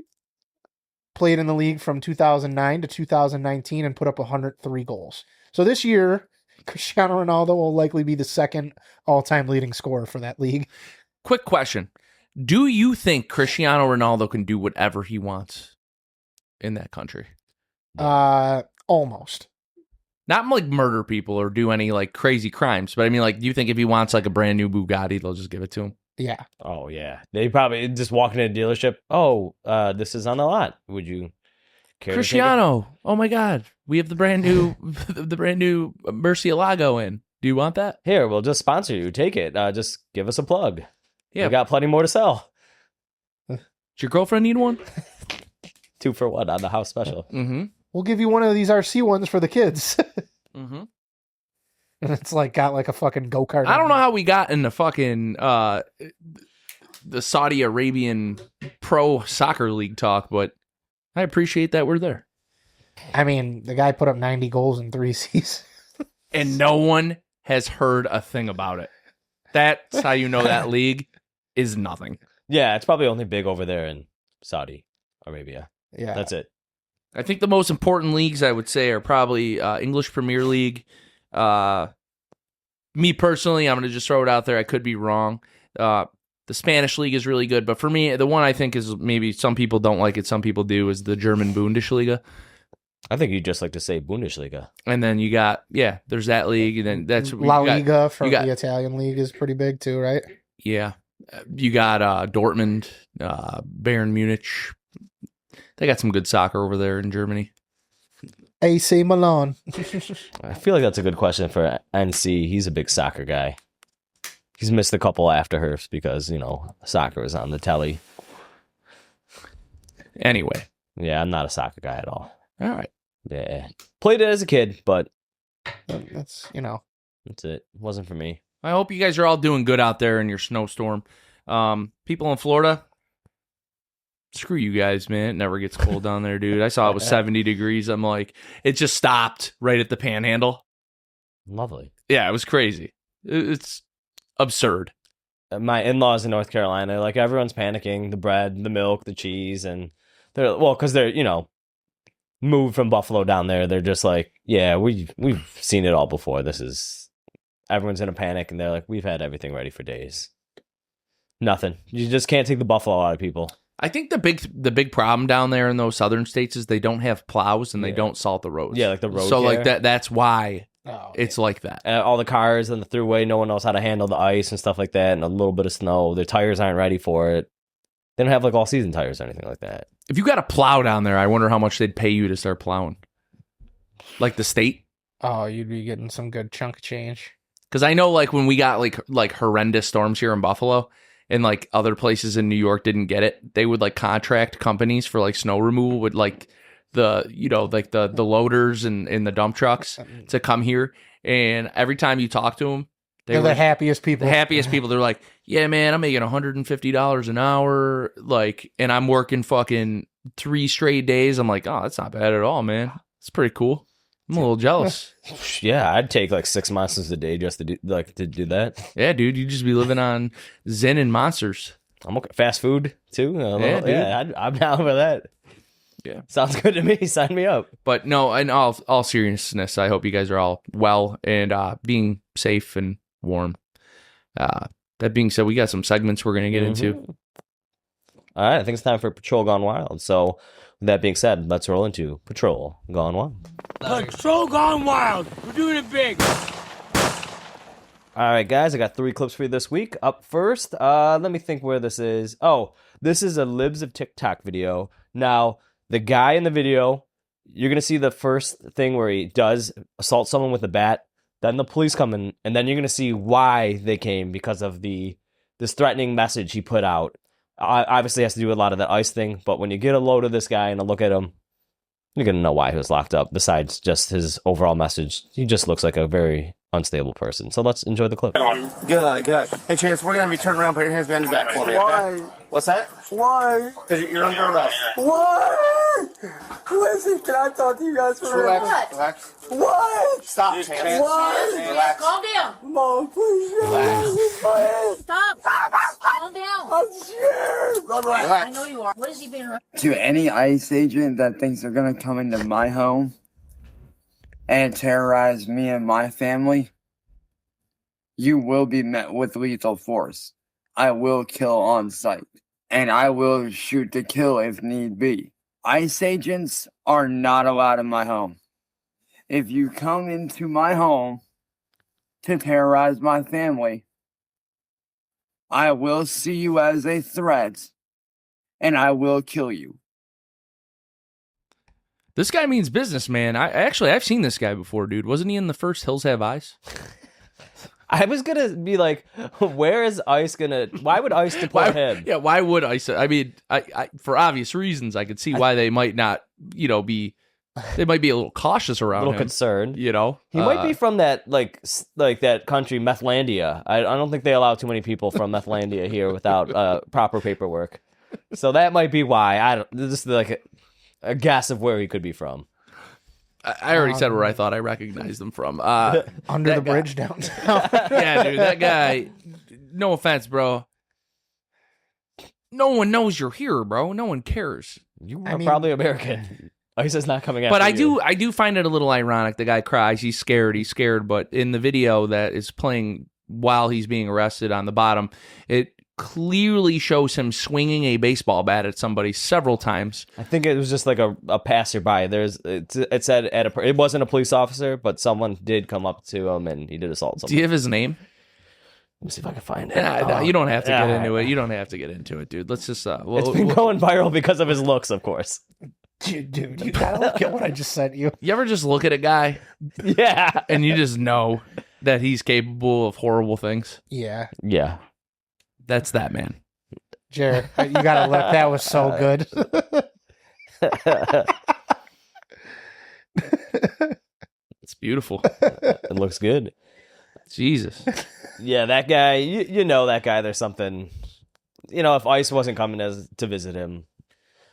played in the league from 2009 to 2019 and put up 103 goals. So this year, Cristiano Ronaldo will likely be the 2nd all-time leading scorer for that league. Quick question. Do you think Cristiano Ronaldo can do whatever he wants in that country? Almost. Not like murder people or do any like crazy crimes, but I mean, like, do you think if he wants like a brand new Bugatti, they'll just give it to him? Yeah. Oh yeah, they probably just walk into a dealership. Oh, this is on the lot. Would you care? Cristiano, oh my God, we have the brand new, the brand new Murcielago in. Do you want that? Here, we'll just sponsor you. Take it. Just give us a plug. Yeah. We got plenty more to sell. Does your girlfriend need one? 2 for 1 on the house special. Mm-hmm. We'll give you one of these RC ones for the kids. Mm-hmm. And it's like got like a fucking go-kart. I don't know how we got in the fucking the Saudi Arabian pro soccer league talk, but I appreciate that we're there. I mean, the guy put up 90 goals in 3 seasons. And no one has heard a thing about it. That's how you know that league is nothing. Yeah, it's probably only big over there in Saudi Arabia. Yeah. That's it. I think the most important leagues I would say are probably English Premier League. Me personally, I'm going to just throw it out there. I could be wrong. The Spanish league is really good, but for me, the one I think is maybe some people don't like it, some people do, is the German Bundesliga. I think you just like to say Bundesliga. And then you got, there's that league, and then that's La Liga from the Italian league is pretty big too, right? Yeah. You got Dortmund, Bayern Munich. They got some good soccer over there in Germany. AC Milan. I feel like that's a good question for NC. He's a big soccer guy. He's missed a couple after Herfs because, soccer was on the telly. Anyway. Yeah, I'm not a soccer guy at all. All right. Yeah. Played it as a kid, but that's it. Wasn't for me. I hope you guys are all doing good out there in your snowstorm. People in Florida, screw you guys, man. It never gets cold down there, dude. I saw it was 70 degrees. I'm like, it just stopped right at the panhandle. Lovely. Yeah, it was crazy. It's absurd. My in-laws in North Carolina, like everyone's panicking, the bread, the milk, the cheese, and because they're, moved from Buffalo down there. They're just like, yeah, we've seen it all before. Everyone's in a panic, and they're like, we've had everything ready for days. Nothing. You just can't take the buffalo out of people. I think the big problem down there in those southern states is they don't have plows and they don't salt the roads. Yeah, like the road. So care. like that's why it's like that. All the cars on the thruway, no one knows how to handle the ice and stuff like that, and a little bit of snow. Their tires aren't ready for it. They don't have like all season tires or anything like that. If you got a plow down there, I wonder how much they'd pay you to start plowing. Like the state? Oh, you'd be getting some good chunk of change. Because I know like when we got like horrendous storms here in Buffalo and like other places in New York didn't get it, they would like contract companies for like snow removal with like the the loaders and the dump trucks to come here. And every time you talk to them, they're the happiest people. The happiest people. They're like, yeah, man, I'm making $150 an hour. Like, and I'm working fucking 3 straight days. I'm like, oh, that's not bad at all, man. It's pretty cool. I'm a little jealous. Yeah, I'd take like 6 months a day just to do that. Yeah, dude, you'd just be living on Zen and Monsters. I'm okay. Fast food too. I'm down for that. Yeah, sounds good to me. Sign me up. But no, in all seriousness, I hope you guys are all well and being safe and warm. That being said, we got some segments we're gonna get into. All right, I think it's time for Patrol Gone Wild. So, with that being said, let's roll into Patrol Gone Wild. Patrol Gone Wild. We're doing it big. All right, guys, I got 3 clips for you this week. Up first, let me think where this is. Oh, this is a Libs of TikTok video. Now, the guy in the video, you're going to see the first thing where he does assault someone with a bat. Then the police come in, and then you're going to see why they came because of this threatening message he put out. Obviously has to do with a lot of the ice thing, but when you get a load of this guy and a look at him, you're going to know why he was locked up, besides just his overall message. He just looks like a very unstable person. So let's enjoy the clip. Good. Hey, Chance, we're going to be turning around, put your hands behind your back for me. Why? What's that? Why? Because you're under arrest. Why? Listen, can I talk to you guys for a minute? Relax. What? Stop, Chance. Why? Relax. Calm down. Mom, please. Relax. Stop. Calm down. I'm scared. I know you are. What has he been? To any ICE agent that thinks they're going to come into my home and terrorize me and my family, you will be met with lethal force. I will kill on sight, and I will shoot to kill if need be. ICE agents are not allowed in my home. If you come into my home to terrorize my family, I will see you as a threat, and I will kill you. This guy means business, man. I've seen this guy before, dude. Wasn't he in the first Hills Have Eyes? I was going to be like, where is ICE going to... Why would ICE deport him? Yeah, why would ICE... I mean, I for obvious reasons, I could see why they might not, be they might be a little cautious A around little him. concerned. You know, He might be from that like that country Methlandia. I don't think they allow too many people from Methlandia here without proper paperwork. So that might be why. I don't. This is like a guess of where he could be from. I already said where I thought I recognized him from. Under the bridge downtown. Yeah, dude, that guy. No offense, bro. No one knows you're here, bro. No one cares. You are probably American. ICE is not coming after But you. I do find it a little ironic. The guy cries. He's scared. But in the video that is playing while he's being arrested on the bottom, it clearly shows him swinging a baseball bat at somebody several times. I think it was just like a passerby. It said it wasn't a police officer, but someone did come up to him and he did assault someone. Do you have his name? Let me see if I can find it. No, you don't have to get into it. You don't have to get into it, dude. Let's just. It's been going viral because of his looks, of course. Dude, you gotta look at what I just sent you. You ever just look at a guy? Yeah. And you just know that he's capable of horrible things? Yeah. Yeah. That's that man. Jared, you gotta look. That was so good. It's beautiful. It looks good. Jesus. Yeah, that guy, you know that guy, there's something, if ICE wasn't coming to visit him.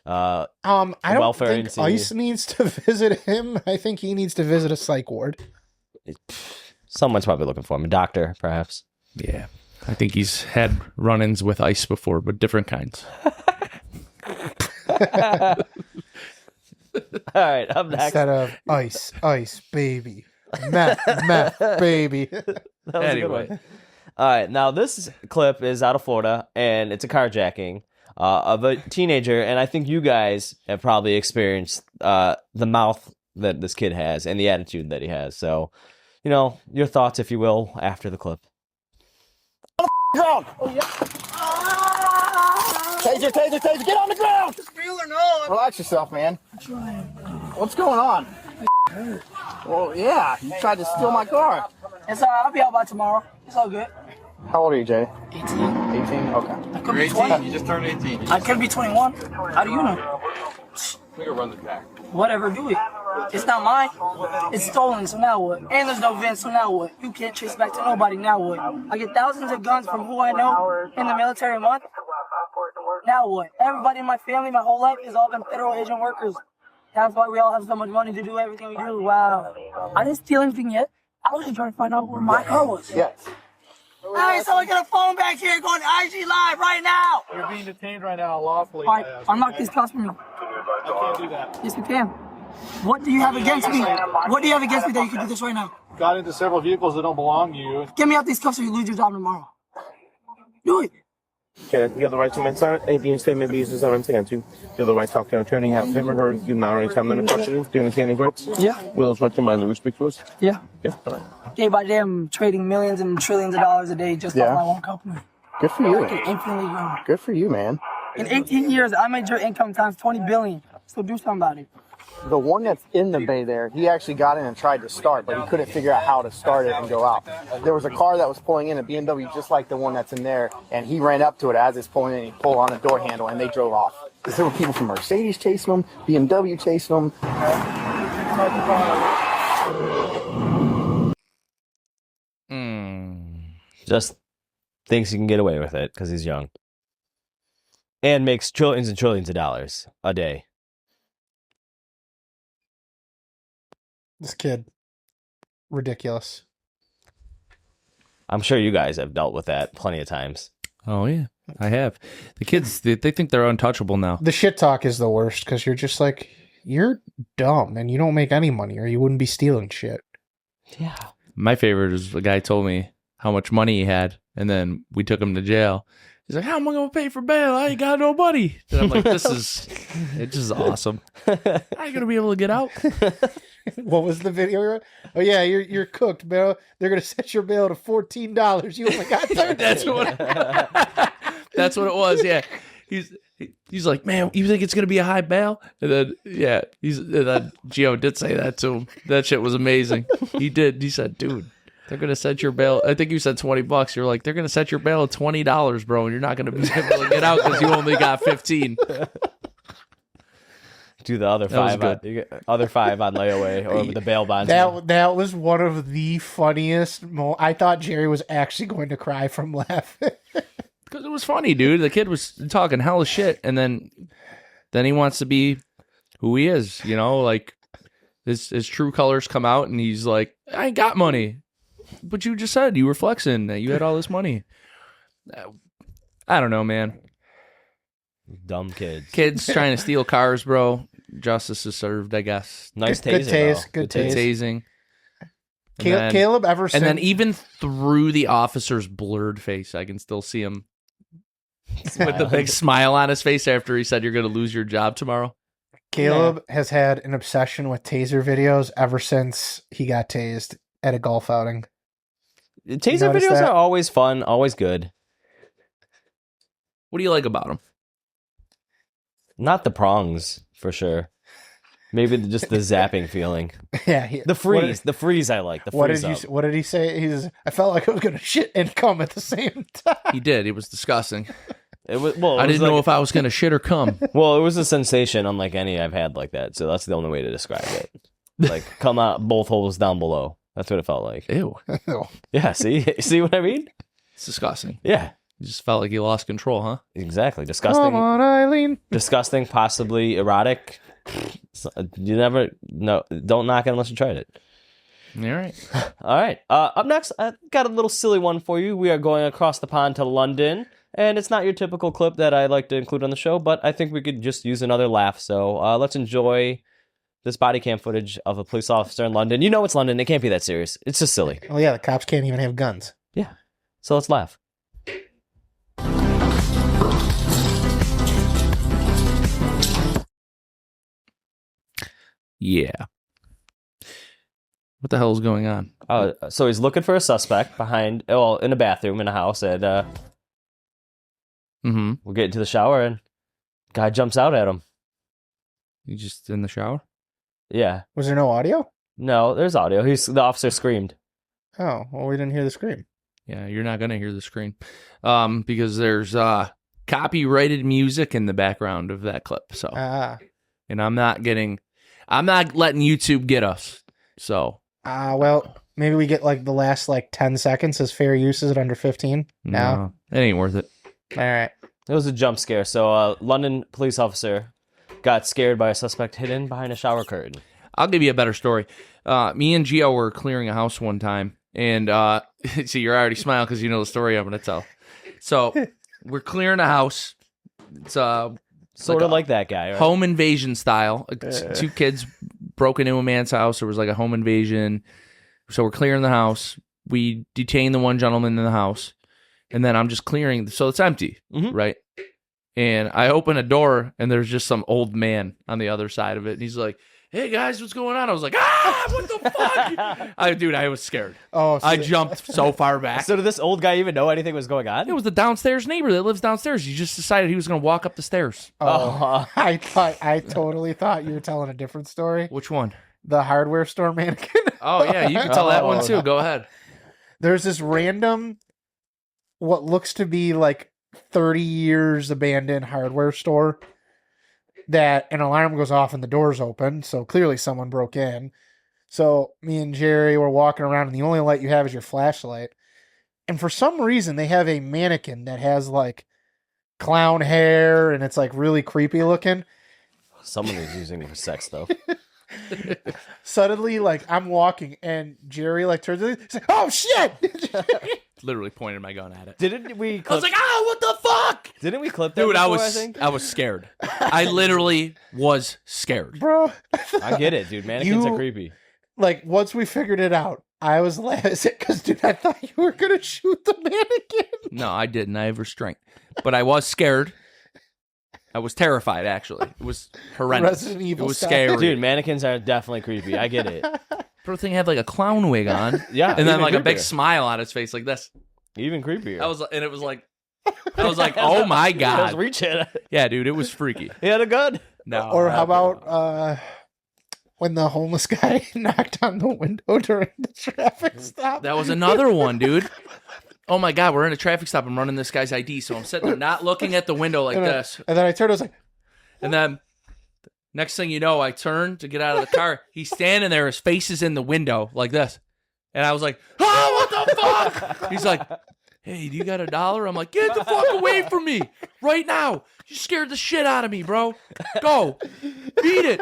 I don't welfare think agency. ICE needs to visit him. I think he needs to visit a psych ward. Someone's probably looking for him. A doctor, perhaps. Yeah. I think he's had run-ins with ICE before, but different kinds. All right, up next. Instead of ice, baby. Meth, baby. That was a good Anyway. one. All right, now this clip is out of Florida, and it's a carjacking of a teenager, and I think you guys have probably experienced the mouth that this kid has and the attitude that he has. So, your thoughts, if you will, after the clip. Ground. Taser, get on the ground. Is this real or no? Relax yourself, man. What's going on? Well, yeah, you tried to steal my car. It's all right. I'll be out by tomorrow. It's all good. How old are you, Jay? 18. 18? Okay. I could be 20. You just turned 18. I could be 21. How do you know? We can run this back. Whatever, do it. It's not mine. It's stolen, so now what? And there's no VIN, so now what? You can't trace back to nobody, now what? I get thousands of guns from who I know in the military a month. Now what? Everybody in my family, my whole life, has all been federal agent workers. That's why we all have so much money to do everything we do. Wow. I didn't steal anything yet. I was just trying to find out where my car was. Yes. Hey, someone get a phone back here going IG Live right now. You're being detained right now lawfully. All right, unlock these cuffs for me. I can't do that. Yes, you can. What do you have against me? What do you have against me that you can do this right now? Got into several vehicles that don't belong to you. Get me out these cuffs or you lose your job tomorrow. Do it. Okay, you have the right to remain silent. Anything you say may be used as evidence against you. You have the right to talk to an attorney. Have never heard you now anytime in a question. Do you understand any rights? Yeah. Will those rights remain and speak to us? Yeah. Yeah. All right. Day by day, I'm trading millions and trillions of dollars a day just off my one company. Good for you. I can infinitely grow. Good for you, man. In 18 years, I made your income times 20 billion. So do something about it. The one that's in the bay there, he actually got in and tried to start, but he couldn't figure out how to start it and go out. There was a car that was pulling in, a BMW just like the one that's in there, and he ran up to it as it's pulling in, he pulled on the door handle, and they drove off. Because there were people from Mercedes chasing them, BMW chasing them. Just thinks he can get away with it because he's young. And makes trillions and trillions of dollars a day. This kid, ridiculous. I'm sure you guys have dealt with that plenty of times. Oh, yeah. I have. The kids, they think they're untouchable now. The shit talk is the worst because you're just like, you're dumb and you don't make any money or you wouldn't be stealing shit. Yeah. My favorite is the guy told me how much money he had, and then we took him to jail. He's like, how am I going to pay for bail? I ain't got no money. And I'm like, it's just awesome. I ain't going to be able to get out. What was the video? Oh, yeah, you're cooked, bro. They're going to set your bail to $14. You only got $13. That's what it was, yeah. He's like, man, you think it's going to be a high bail? And then, yeah, Gio did say that to him. That shit was amazing. He did. He said, dude, they're going to set your bail. I think you said $20. You're like, they're going to set your bail at $20, bro, and you're not going to be able to get out because you only got 15. Do the other five. Other 5 on layaway or with the bail bondsman. That was one of the funniest. I thought Jerry was actually going to cry from laughing. Because it was funny, dude. The kid was talking hella shit, and then he wants to be who he is. You know, like his true colors come out, and he's like, "I ain't got money," but you just said you were flexing that you had all this money. I don't know, man. Dumb kids. Kids trying to steal cars, bro. Justice is served, I guess. Nice tasing. Good tasing. Caleb Everson. And then even through the officer's blurred face, I can still see him with the big smile on his face after he said you're going to lose your job tomorrow. Caleb has had an obsession with taser videos ever since he got tased at a golf outing. Taser videos are always fun, always good. What do you like about them? Not the prongs, for sure. Maybe just the zapping feeling. Yeah. The freeze I like. What did he say? I felt like I was going to shit and come at the same time. He did. It was disgusting. I didn't know if I was going to shit or come. Well, it was a sensation unlike any I've had like that. So that's the only way to describe it. Like, come out both holes down below. That's what it felt like. Ew. Yeah, see what I mean? It's disgusking. Yeah. You just felt like you lost control, huh? Exactly. Disgusting. Come on, Eileen. Disgusting, possibly erotic. You never don't knock it unless you tried it. All right. All right. Up next, I got a little silly one for you. We are going across the pond to London, and it's not your typical clip that I like to include on the show, but I think we could just use another laugh. So let's enjoy this body cam footage of a police officer in London. You know it's London. It can't be that serious. It's just silly. Oh, yeah. The cops can't even have guns. Yeah. So let's laugh. Yeah. What the hell is going on? So he's looking for a suspect in a bathroom in a house, and we'll get into the shower, and guy jumps out at him. You just in the shower? Yeah. Was there no audio? No, there's audio. The officer screamed. Oh, well, we didn't hear the scream. Yeah, you're not going to hear the scream because there's copyrighted music in the background of that clip. So, and I'm not letting YouTube get us. So, well, maybe we get like the last 10 seconds as fair use. Is it under 15? No, it ain't worth it. All right. It was a jump scare. So, London police officer got scared by a suspect hidden behind a shower curtain. I'll give you a better story. Me and Gio were clearing a house one time, and see, you're already smiling because you know the story I'm going to tell. So we're clearing a house. It's sort of like that guy, right? Home invasion style. 2 kids broke into a man's house. There was like a home invasion. So we're clearing the house. We detain the one gentleman in the house, and then I'm just clearing. So it's empty, right? And I open a door, and there's just some old man on the other side of it. And he's like, "Hey, guys, what's going on?" I was like, what the fuck? I was scared. Oh, I jumped so far back. So did this old guy even know anything was going on? It was the downstairs neighbor that lives downstairs. He just decided he was going to walk up the stairs. Oh, I totally thought you were telling a different story. Which one? The hardware store mannequin. Oh, yeah, you can tell that one too. Go ahead. There's this random, what looks to be 30 years abandoned hardware store that an alarm goes off and the door's open. So clearly someone broke in. So me and Jerry were walking around, and the only light you have is your flashlight. And for some reason, they have a mannequin that has clown hair, and it's really creepy looking. Someone is using it for sex, though. Suddenly, I'm walking, and Jerry turns to me, he's like, "Oh shit!" Literally pointed my gun at it. Didn't we? I was like, "Oh, what the fuck?" Didn't we clip that? Dude, before, I was scared. I literally was scared, bro. I get it, dude. Mannequins are creepy. Once we figured it out, I was laughing because, dude, I thought you were gonna shoot the mannequin. No, I didn't. I have restraint, but I was scared. I was terrified. Actually, it was horrendous. Resident Evil it was style. scary. Dude, mannequins are definitely creepy. I get it. Poor thing had a clown wig on. Yeah, and then a big creepier. smile on his face like this. Even creepier. I was like, oh my god. I was reaching. Yeah, dude, it was freaky. He had a gun. No. Or how about when the homeless guy knocked on the window during the traffic stop? That was another one, dude. Oh my god, we're in a traffic stop. I'm running this guy's ID, so I'm sitting there not looking at the window like this. And then I turned, I was like, and then Next thing you know, I turn to get out of the car. He's standing there. His face is in the window like this. And I was like, oh, what the fuck? He's like, hey, do you got $1? I'm like, get the fuck away from me right now. You scared the shit out of me, bro. Go. Beat it.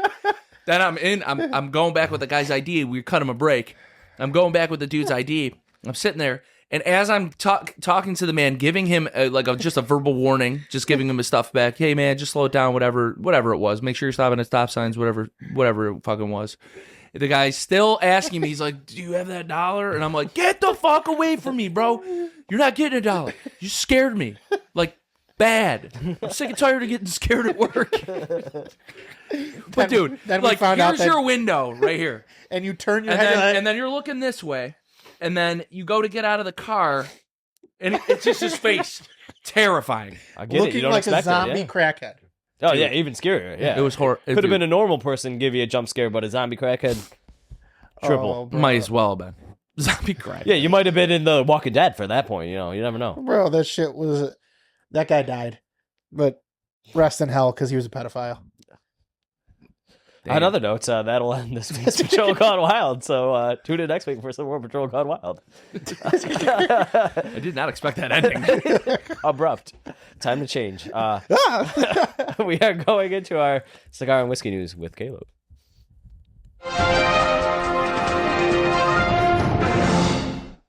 Then I'm going back with the guy's ID. We cut him a break. I'm going back with the dude's ID. I'm sitting there. And as I'm talking to the man, giving him just a verbal warning, just giving him his stuff back. Hey, man, just slow it down, whatever it was. Make sure you're stopping at stop signs, whatever it fucking was. The guy's still asking me. He's like, do you have that $1? And I'm like, get the fuck away from me, bro. You're not getting $1. You scared me. Like, bad. I'm sick and tired of getting scared at work. But, dude, here's your window right here. And you turn your head. And then you're looking this way. And then you go to get out of the car, and it's just his face. Terrifying. I get it. You don't like a expect zombie it, crackhead. Oh, yeah, even scarier. Yeah. It was horrible. Could have been a normal person give you a jump scare, but a zombie crackhead, triple. Might as well have been. Zombie crackhead. Yeah, you might have been in The Walking Dead for that point. You never know. Bro, that guy died. But rest in hell because he was a pedophile. Damn. On other notes, that'll end this week's Patrol Gone Wild. So tune in next week for some more Patrol Gone Wild. I did not expect that ending. Abrupt. Time to change. We are going into our cigar and whiskey news with Caleb.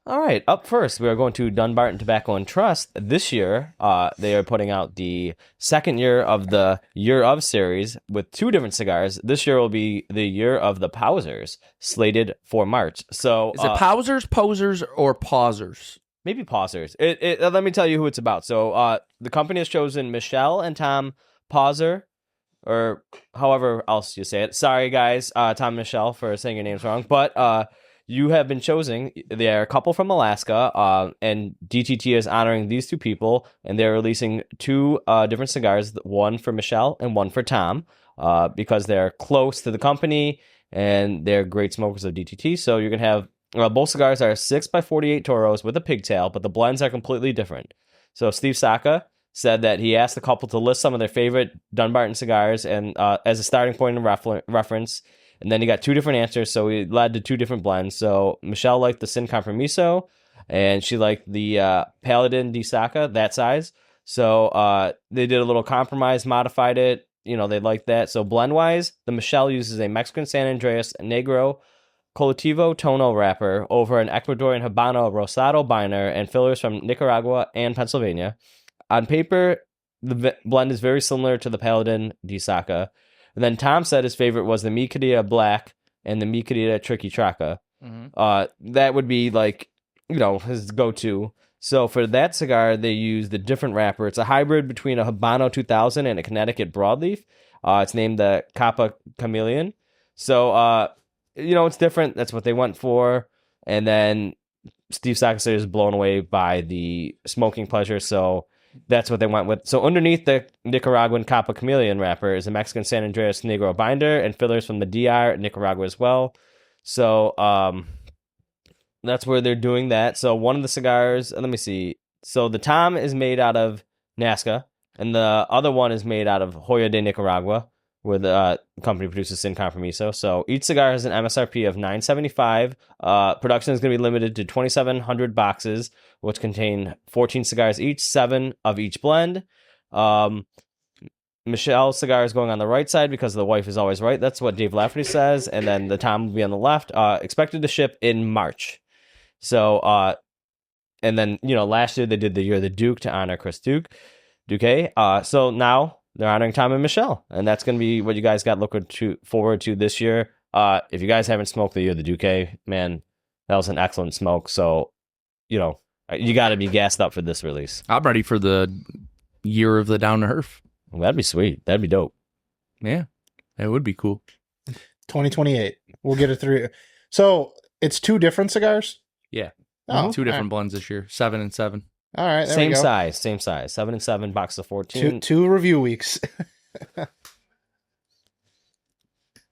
All right, up first, we are going to Dunbarton Tobacco and Trust. This year, they are putting out the second year of the Year of series with 2 different cigars. This year will be the Year of the Pausers, slated for March. So, is it Pausers, Posers, or Pausers? Maybe Pausers. Let me tell you who it's about. So, the company has chosen Michelle and Tom Pauser, or however else you say it. Sorry, guys, Tom and Michelle, for saying your names wrong, but you have been chosen. They are a couple from Alaska, and DTT is honoring these 2 people, and they're releasing 2 different cigars, one for Michelle and one for Tom, because they're close to the company, and they're great smokers of DTT. So you're going to have, both cigars are 6x48 Toros with a pigtail, but the blends are completely different. So Steve Saka said that he asked the couple to list some of their favorite Dunbarton cigars and as a starting point and reference. And then he got 2 different answers, so he led to 2 different blends. So Michelle liked the Sin Compromiso, and she liked the Paladin di Saka, that size. So they did a little compromise, modified it. They liked that. So blend-wise, the Michelle uses a Mexican San Andreas Negro Colectivo Tono wrapper over an Ecuadorian Habano Rosado binder and fillers from Nicaragua and Pennsylvania. On paper, the blend is very similar to the Paladin di Saka. And then Tom said his favorite was the Mi Querida Black and the Mi Querida Tricky Traca. Mm-hmm. That would be his go-to. So for that cigar, they used a different wrapper. It's a hybrid between a Habano 2000 and a Connecticut Broadleaf. It's named the Capa Chameleon. So, it's different. That's what they went for. And then Steve Saxon is blown away by the smoking pleasure. So that's what they went with. So underneath the Nicaraguan Capa Chameleon wrapper is a Mexican San Andreas Negro binder and fillers from the DR Nicaragua as well. So that's where they're doing that. So one of the cigars, let me see. So the Tom is made out of Nazca, and the other one is made out of Joya de Nicaragua, where the company produces Sin Compromiso. So each cigar has an MSRP of $9.75. Production is going to be limited to 2,700 boxes, which contain 14 cigars each, 7 of each blend. Michelle's cigar is going on the right side because the wife is always right. That's what Dave Lafferty says. And then the Tom will be on the left. Expected to ship in March. So, and then, last year they did the Year of the Duke to honor Chris Duke. So now they're honoring Tom and Michelle, and that's going to be what you guys got looking forward to this year. If you guys haven't smoked the Year of the Duque, man, that was an excellent smoke. So, you got to be gassed up for this release. I'm ready for the Year of the Down to Herf. Well, that'd be sweet. That'd be dope. Yeah, that would be cool. 2028. We'll get it through. So it's 2 different cigars? Yeah. Oh, 2 different blends this year. 7 and 7. All right. There same we go. same size. 7 and 7, box of 14. Two review weeks.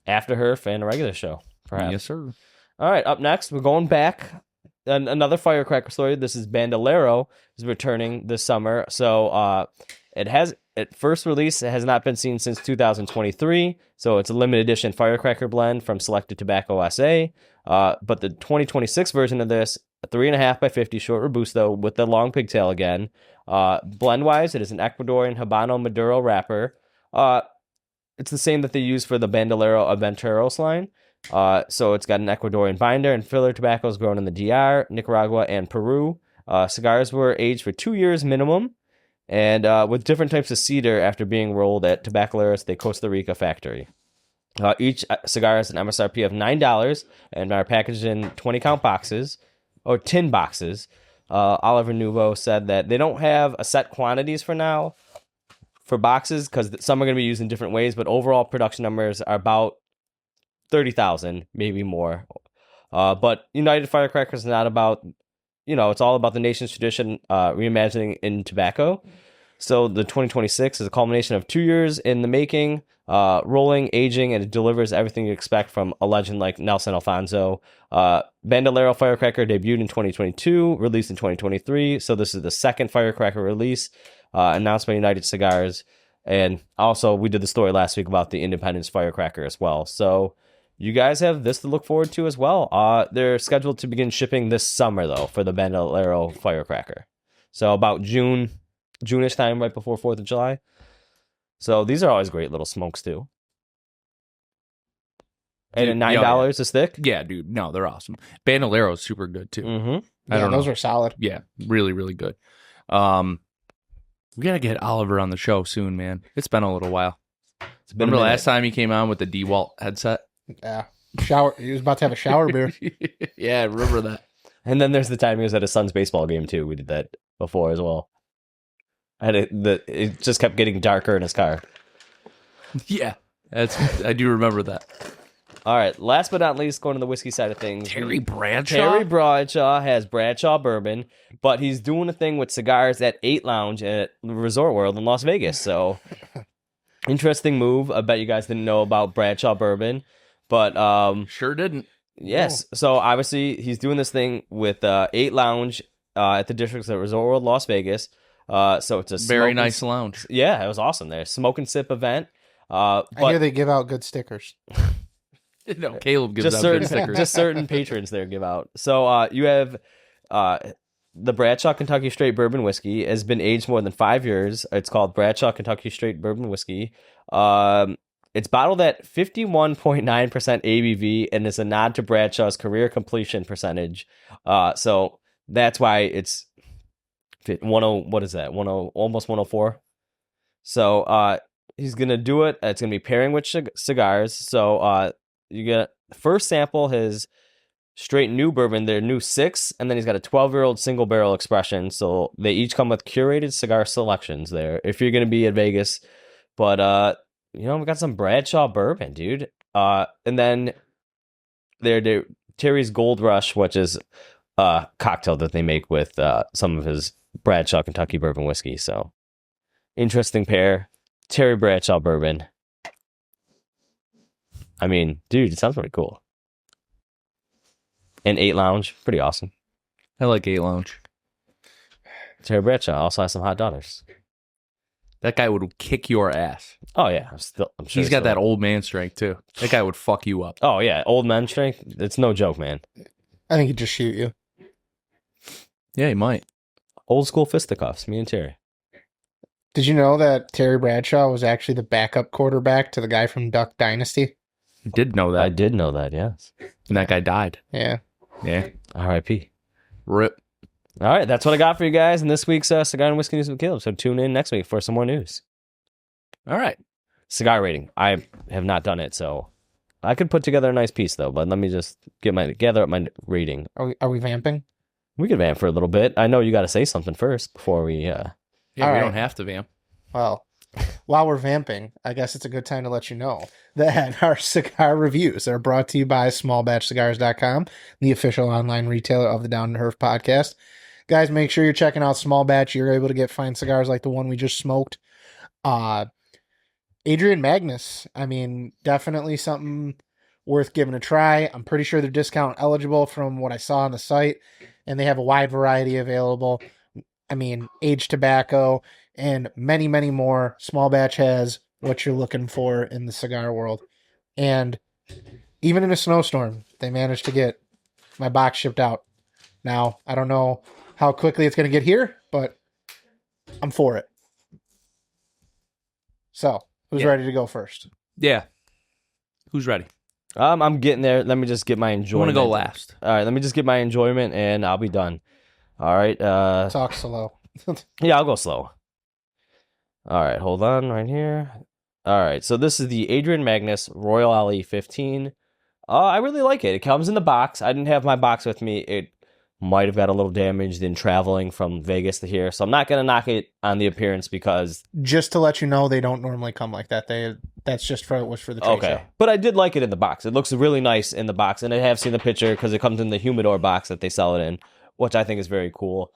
After Herf and a regular show, perhaps. Yes, sir. All right, up next, we're going back. Another firecracker story. This is Bandolero is returning this summer. So it has at first release, it has not been seen since 2023. So it's a limited edition firecracker blend from Selected Tobacco SA. But the 2026 version of this, a 3.5 by 50 short Robusto with the long pigtail again. Blend-wise, it is an Ecuadorian Habano Maduro wrapper. It's the same that they use for the Bandolero Aventureros line. So it's got an Ecuadorian binder and filler tobaccos grown in the DR, Nicaragua, and Peru. Cigars were aged for 2 years minimum, and with different types of cedar after being rolled at Tabacaleros de Costa Rica factory. Each cigar has an MSRP of $9 and are packaged in 20-count boxes, or tin boxes. Oliver Nouveau said that they don't have a set quantities for now for boxes because some are going to be used in different ways, but overall production numbers are about 30,000, maybe more. But United Firecrackers is not about, it's all about the nation's tradition, reimagining in tobacco. So the 2026 is a culmination of 2 years in the making, rolling, aging, and it delivers everything you expect from a legend like Nelson Alfonso. Bandolero Firecracker debuted in 2022, released in 2023. So this is the second Firecracker release announced by United Cigars. And also, we did the story last week about the Independence Firecracker as well. So you guys have this to look forward to as well. They're scheduled to begin shipping this summer, though, for the Bandolero Firecracker. So about June-ish time, right before 4th of July. So these are always great little smokes, too. And at $9 a stick? Yeah, dude. No, they're awesome. Bandolero is super good, too. Mm-hmm. Yeah, those are solid. Yeah, really, really good. We got to get Oliver on the show soon, man. It's been a little while. Remember last time he came on with the DeWalt headset? Yeah. He was about to have a shower beer. Yeah, I remember that. And then there's the time he was at his son's baseball game, too. We did that before as well. It just kept getting darker in his car. Yeah, I do remember that. All right, last but not least, going to the whiskey side of things. Terry Bradshaw? Terry Bradshaw has Bradshaw bourbon, but he's doing a thing with cigars at 8 Lounge at Resort World in Las Vegas. So, interesting move. I bet you guys didn't know about Bradshaw bourbon, but sure didn't. Yes. So obviously he's doing this thing with 8 Lounge at the districts at Resort World Las Vegas. So it's a very nice lounge. Yeah, it was awesome there. Smoke and sip event. I hear they give out good stickers. No, Caleb gives out good stickers. Just certain patrons there give out. So you have the Bradshaw Kentucky Straight Bourbon Whiskey has been aged more than 5 years. It's called Bradshaw Kentucky Straight Bourbon Whiskey. It's bottled at 51.9% ABV and is a nod to Bradshaw's career completion percentage. So that's why it's 10, what is that? 10, almost 104. So he's gonna do it. It's gonna be pairing with cigars. So you get first sample his straight new bourbon, their new 6, and then he's got a 12-year-old single barrel expression. So they each come with curated cigar selections there. If you're gonna be at Vegas, but we got some Bradshaw bourbon, dude. And then there's Terry's Gold Rush, which is a cocktail that they make with some of his Bradshaw Kentucky bourbon whiskey. So interesting pair. Terry Bradshaw bourbon. I mean, dude, it sounds pretty cool. And 8 Lounge, pretty awesome. I like 8 Lounge. Terry Bradshaw also has some hot daughters. That guy would kick your ass. Oh yeah, I'm sure he's got that old man strength too. That guy would fuck you up. Oh yeah, old man strength. It's no joke, man. I think he'd just shoot you. Yeah, he might. Old school fisticuffs, me and Terry. Did you know that Terry Bradshaw was actually the backup quarterback to the guy from Duck Dynasty? I did know that. I did know that, yes. And that guy died. Yeah. Yeah. R.I.P. RIP. All right, that's what I got for you guys in this week's Cigar and Whiskey News with Caleb. So tune in next week for some more news. All right. Cigar rating. I have not done it, so I could put together a nice piece, though. But let me just gather up my rating. Are we vamping? We could vamp for a little bit. I know you got to say something first before we... Yeah, we don't have to vamp. Well, while we're vamping, I guess it's a good time to let you know that our cigar reviews are brought to you by smallbatchcigars.com, the official online retailer of the Down to Herf podcast. Guys, make sure you're checking out Small Batch. You're able to get fine cigars like the one we just smoked. Adrian Magnus, I mean, definitely something worth giving a try. I'm pretty sure they're discount eligible from what I saw on the site, and they have a wide variety available. I mean, aged tobacco and many, many more. Small batch has what you're looking for in the cigar world. And even in a snowstorm, they managed to get my box shipped out. Now, I don't know how quickly it's going to get here, but I'm for it. So, who's ready to go first? Yeah. Who's ready? I'm getting there. Let me just get my I enjoyment. want to go last. All right, let me just get my enjoyment, and I'll be done. All right. Talk slow. Yeah, I'll go slow. All right, hold on right here. All right, so this is the Adrian Magnus Royal Ali 15. I really like it. It comes in the box. I didn't have my box with me. It might have got a little damaged in traveling from Vegas to here, so I'm not going to knock it on the appearance because... Just to let you know, they don't normally come like that. That's just for the trade show. But I did like it in the box. It looks really nice in the box, and I have seen the picture because it comes in the humidor box that they sell it in, which I think is very cool.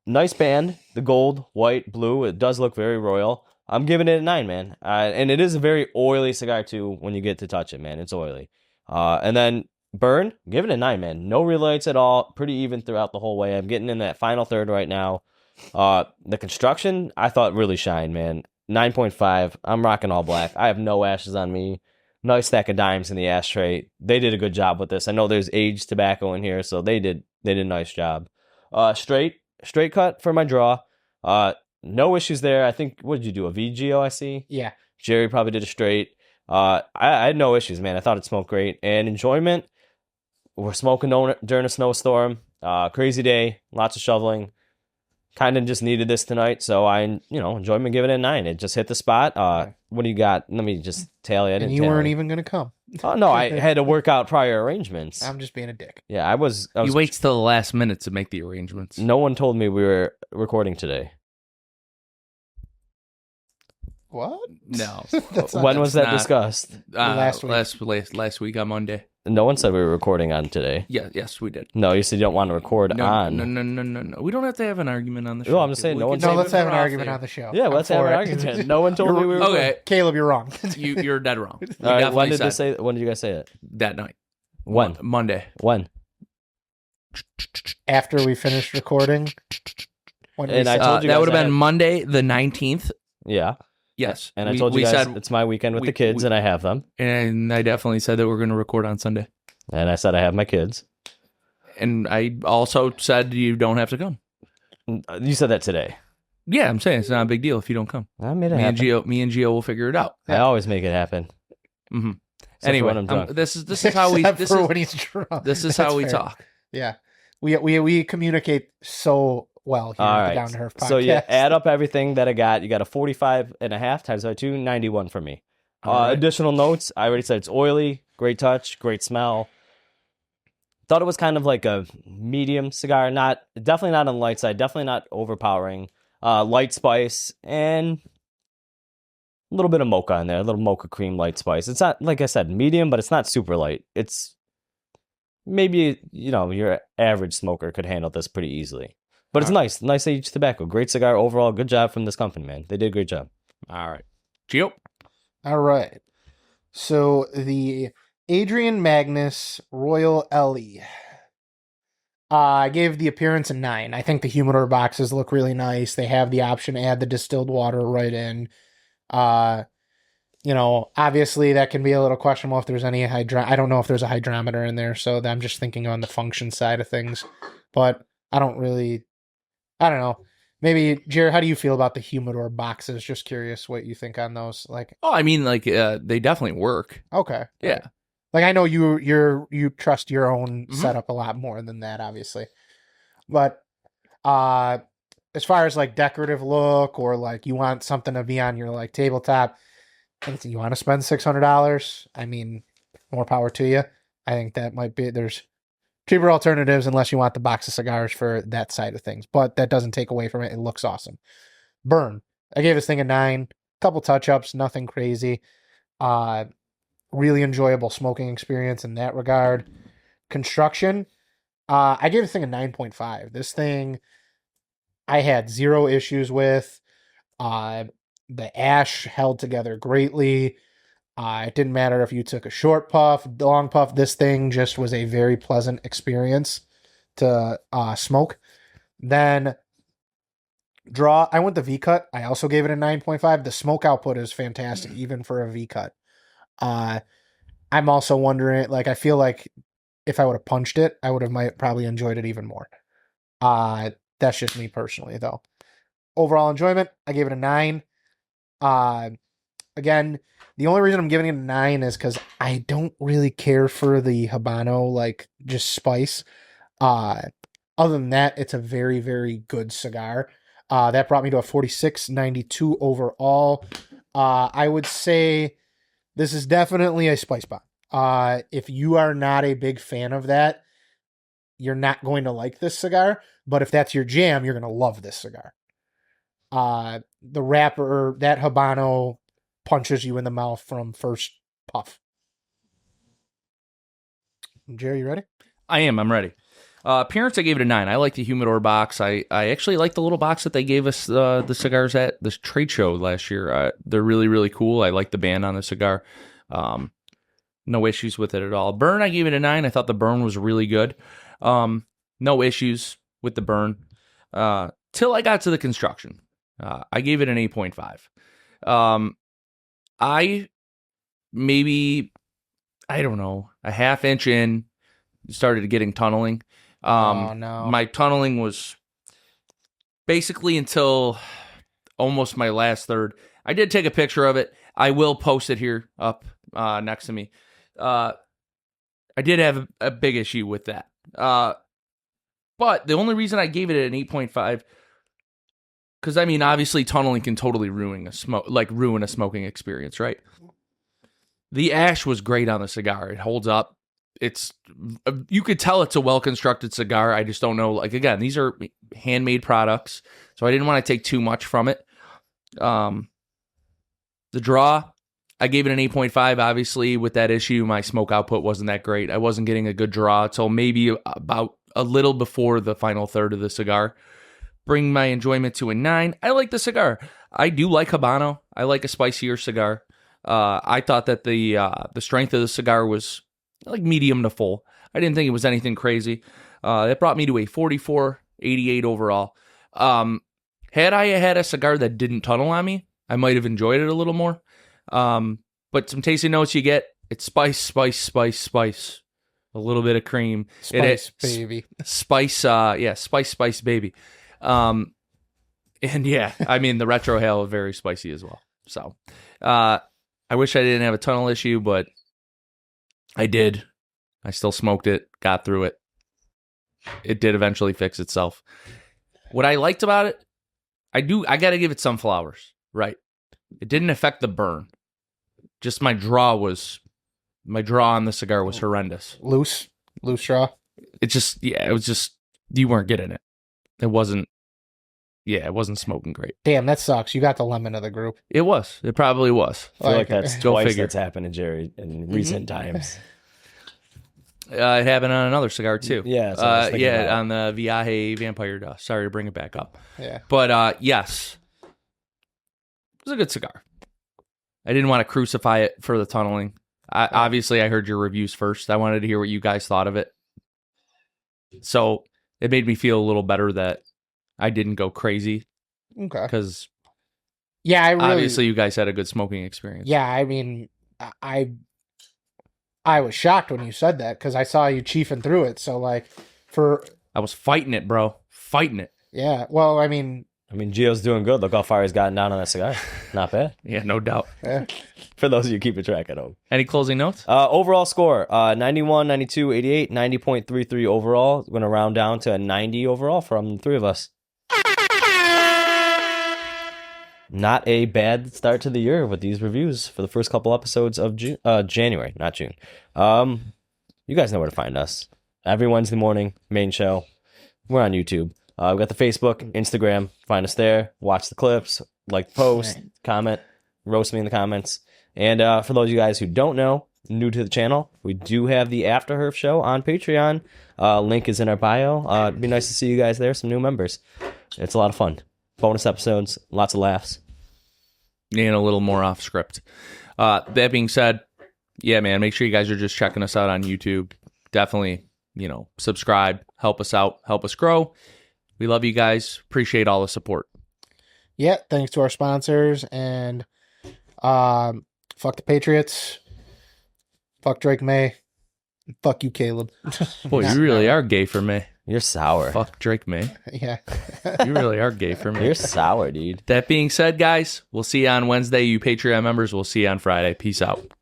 Nice band, the gold, white, blue. It does look very royal. I'm giving it a 9, man. And it is a very oily cigar, too, when you get to touch it, man. It's oily. And then burn, give it a 9, man. No relights at all. Pretty even throughout the whole way. I'm getting in that final third right now. The construction, I thought really shined, man. 9.5. I'm rocking all black. I have no ashes on me. Nice stack of dimes in the ashtray. They did a good job with this. I know there's aged tobacco in here, so they did a nice job. Straight cut for my draw. No issues there. I think, what did you do? A VGO, I see? Yeah. Jerry probably did a straight. I had no issues, man. I thought it smoked great. And enjoyment, we're smoking during a snowstorm. Crazy day. Lots of shoveling. Kind of just needed this tonight. So enjoyment, give it a 9. It just hit the spot. What do you got? Let me just tell you. And you weren't even going to come. Oh, no, I had to work out prior arrangements. I'm just being a dick. Yeah, I was You wait till the last minute to make the arrangements. No one told me we were recording today. What? No. When was that discussed? Last week. Last week on Monday. No one said we were recording on today. Yeah, yes, we did. No, you said you don't want to record on. No. We don't have to have an argument on the show. No, I'm just saying Let's have an argument on the show. Yeah, let's have an argument. No one told me we were okay. Caleb, you're wrong. You're dead wrong. All right, when did you guys say it? That night. When? Monday. When? After we finished recording. And I told you that guys would have been Monday the 19th. Yeah. Yes. And I told you guys it's my weekend with the kids and I have them. And I definitely said that we're going to record on Sunday. And I said I have my kids. And I also said you don't have to come. You said that today. Yeah, I'm saying it's not a big deal if you don't come. I made it happen. Me and Gio will figure it out. I always make it happen. Mm-hmm. Anyway, this is how we. This is when he's drunk. This is how we talk. Yeah, we communicate so well here at the Down to Herf podcast. So you add up everything that I got. You got a 45.5 times by 2, 91 for me. Additional notes. I already said it's oily, great touch, great smell. Thought it was kind of like a medium cigar. Definitely not on the light side. Definitely not overpowering. Light spice and a little bit of mocha in there. A little mocha cream light spice. It's not, like I said, medium, but it's not super light. It's maybe, your average smoker could handle this pretty easily. But it's nice. Nice aged tobacco. Great cigar overall. Good job from this company, man. They did a great job. All right. Gio. All right. So the Adrian Magnus Royal LE. I gave the appearance a 9. I think the humidor boxes look really nice. They have the option to add the distilled water right in. Obviously that can be a little questionable if there's any I don't know if there's a hydrometer in there, so I'm just thinking on the function side of things. But I don't know. Maybe, Jared, how do you feel about the humidor boxes? Just curious what you think on those. They definitely work. Okay. Yeah. Like, I know you trust your own setup a lot more than that, obviously. But as far as like decorative look or like you want something to be on your like tabletop, and you want to spend $600, I mean, more power to you. I think that might be, there's cheaper alternatives unless you want the box of cigars for that side of things. But that doesn't take away from it. It looks awesome. Burn. I gave this thing a 9. Couple touch-ups, nothing crazy. Really enjoyable smoking experience in that regard. Construction. I gave this thing a 9.5. This thing I had 0 issues with. The ash held together greatly. It didn't matter if you took a short puff, long puff. This thing just was a very pleasant experience to smoke. Then Draw, I went the V cut. I also gave it a 9.5. The smoke output is fantastic, even for a V cut. I'm also wondering, like, I feel like if I would have punched it, I would have probably enjoyed it even more. That's just me personally, though. Overall enjoyment, I gave it a 9. Again, the only reason I'm giving it a 9 is because I don't really care for the Habano, like, just spice. Other than that, it's a very, very good cigar. That brought me to a 46.92 overall. I would say this is definitely a spice bomb. If you are not a big fan of that, you're not going to like this cigar. But if that's your jam, you're going to love this cigar. The wrapper, that Habano punches you in the mouth from first puff. Jerry, you ready? I am. I'm ready. Appearance, I gave it a 9. I like the humidor box. I actually like the little box that they gave us the cigars at this trade show last year. They're really, really cool. I like the band on the cigar. No issues with it at all. Burn, I gave it a 9. I thought the burn was really good. No issues with the burn. Till I got to the construction. I gave it an 8.5. I don't know, a half inch in, started getting tunneling. Oh, no. My tunneling was basically until almost my last third. I did take a picture of it. I will post it here up next to me. I did have a big issue with that. But the only reason I gave it an 8.5, because I mean, obviously, tunneling can totally ruin a smoking experience, right? The ash was great on the cigar. It holds up. You could tell it's a well-constructed cigar. I just don't know. Like, again, these are handmade products, so I didn't want to take too much from it. The draw, I gave it an 8.5. Obviously, with that issue, my smoke output wasn't that great. I wasn't getting a good draw until maybe about a little before the final third of the cigar. Bring my enjoyment to a 9. I like the cigar. I do like Habano. I like a spicier cigar. I thought that the strength of the cigar was like medium to full. I didn't think it was anything crazy. That brought me to a 44.88 overall. Had I had a cigar that didn't tunnel on me, I might have enjoyed it a little more. But some tasty notes you get, it's spice, spice, spice, spice. A little bit of cream. Spice, baby. Spice, spice, spice, baby. And yeah, I mean, the retro hail is very spicy as well. So, I wish I didn't have a tunnel issue, but I did. I still smoked it, got through it. It did eventually fix itself. What I liked about it, I got to give it some flowers, right? It didn't affect the burn. Just my draw on the cigar was horrendous. Loose draw. It was just, you weren't getting it. It wasn't smoking great. Damn, that sucks. You got the lemon of the group. It was. It probably was. I feel like that's Go twice figure. that's happened to Jerry in recent times. It happened on another cigar too. Yeah, that's what I was thinking about. on the Viaje Vampire Dust. Sorry to bring it back up. Yeah. But yes, it was a good cigar. I didn't want to crucify it for the tunneling. Obviously, I heard your reviews first. I wanted to hear what you guys thought of it. So it made me feel a little better that I didn't go crazy. Okay. Because obviously you guys had a good smoking experience. Yeah, I mean, I was shocked when you said that because I saw you chiefing through it. So I was fighting it, bro. Fighting it. Yeah. Well, I mean, Gio's doing good. Look how far he's gotten down on that cigar. Not bad. Yeah, no doubt. Yeah. For those of you keeping track at home. Any closing notes? Overall score, 91, 92, 88, 90.33 overall. We're going to round down to a 90 overall from the three of us. Not a bad start to the year with these reviews for the first couple episodes of January, not June. You guys know where to find us. Every Wednesday morning, main show. We're on YouTube. We've got the Facebook, Instagram. Find us there. Watch the clips. Like the post. Comment. Roast me in the comments. And for those of you guys who don't know, new to the channel, we do have the After Herf show on Patreon. Link is in our bio. It'd be nice to see you guys there. Some new members. It's a lot of fun. Bonus episodes. Lots of laughs. And a little more off script. That being said, yeah, man, make sure you guys are just checking us out on YouTube. Definitely, subscribe, help us out, help us grow. We love you guys. Appreciate all the support. Yeah, thanks to our sponsors. And fuck the Patriots. Fuck Drake May. Fuck you, Caleb. Boy, you really are gay for me. You're sour. Fuck Drake May. Yeah. You really are gay for me. You're sour, dude. That being said, guys, we'll see you on Wednesday. You Patreon members, we'll see you on Friday. Peace out.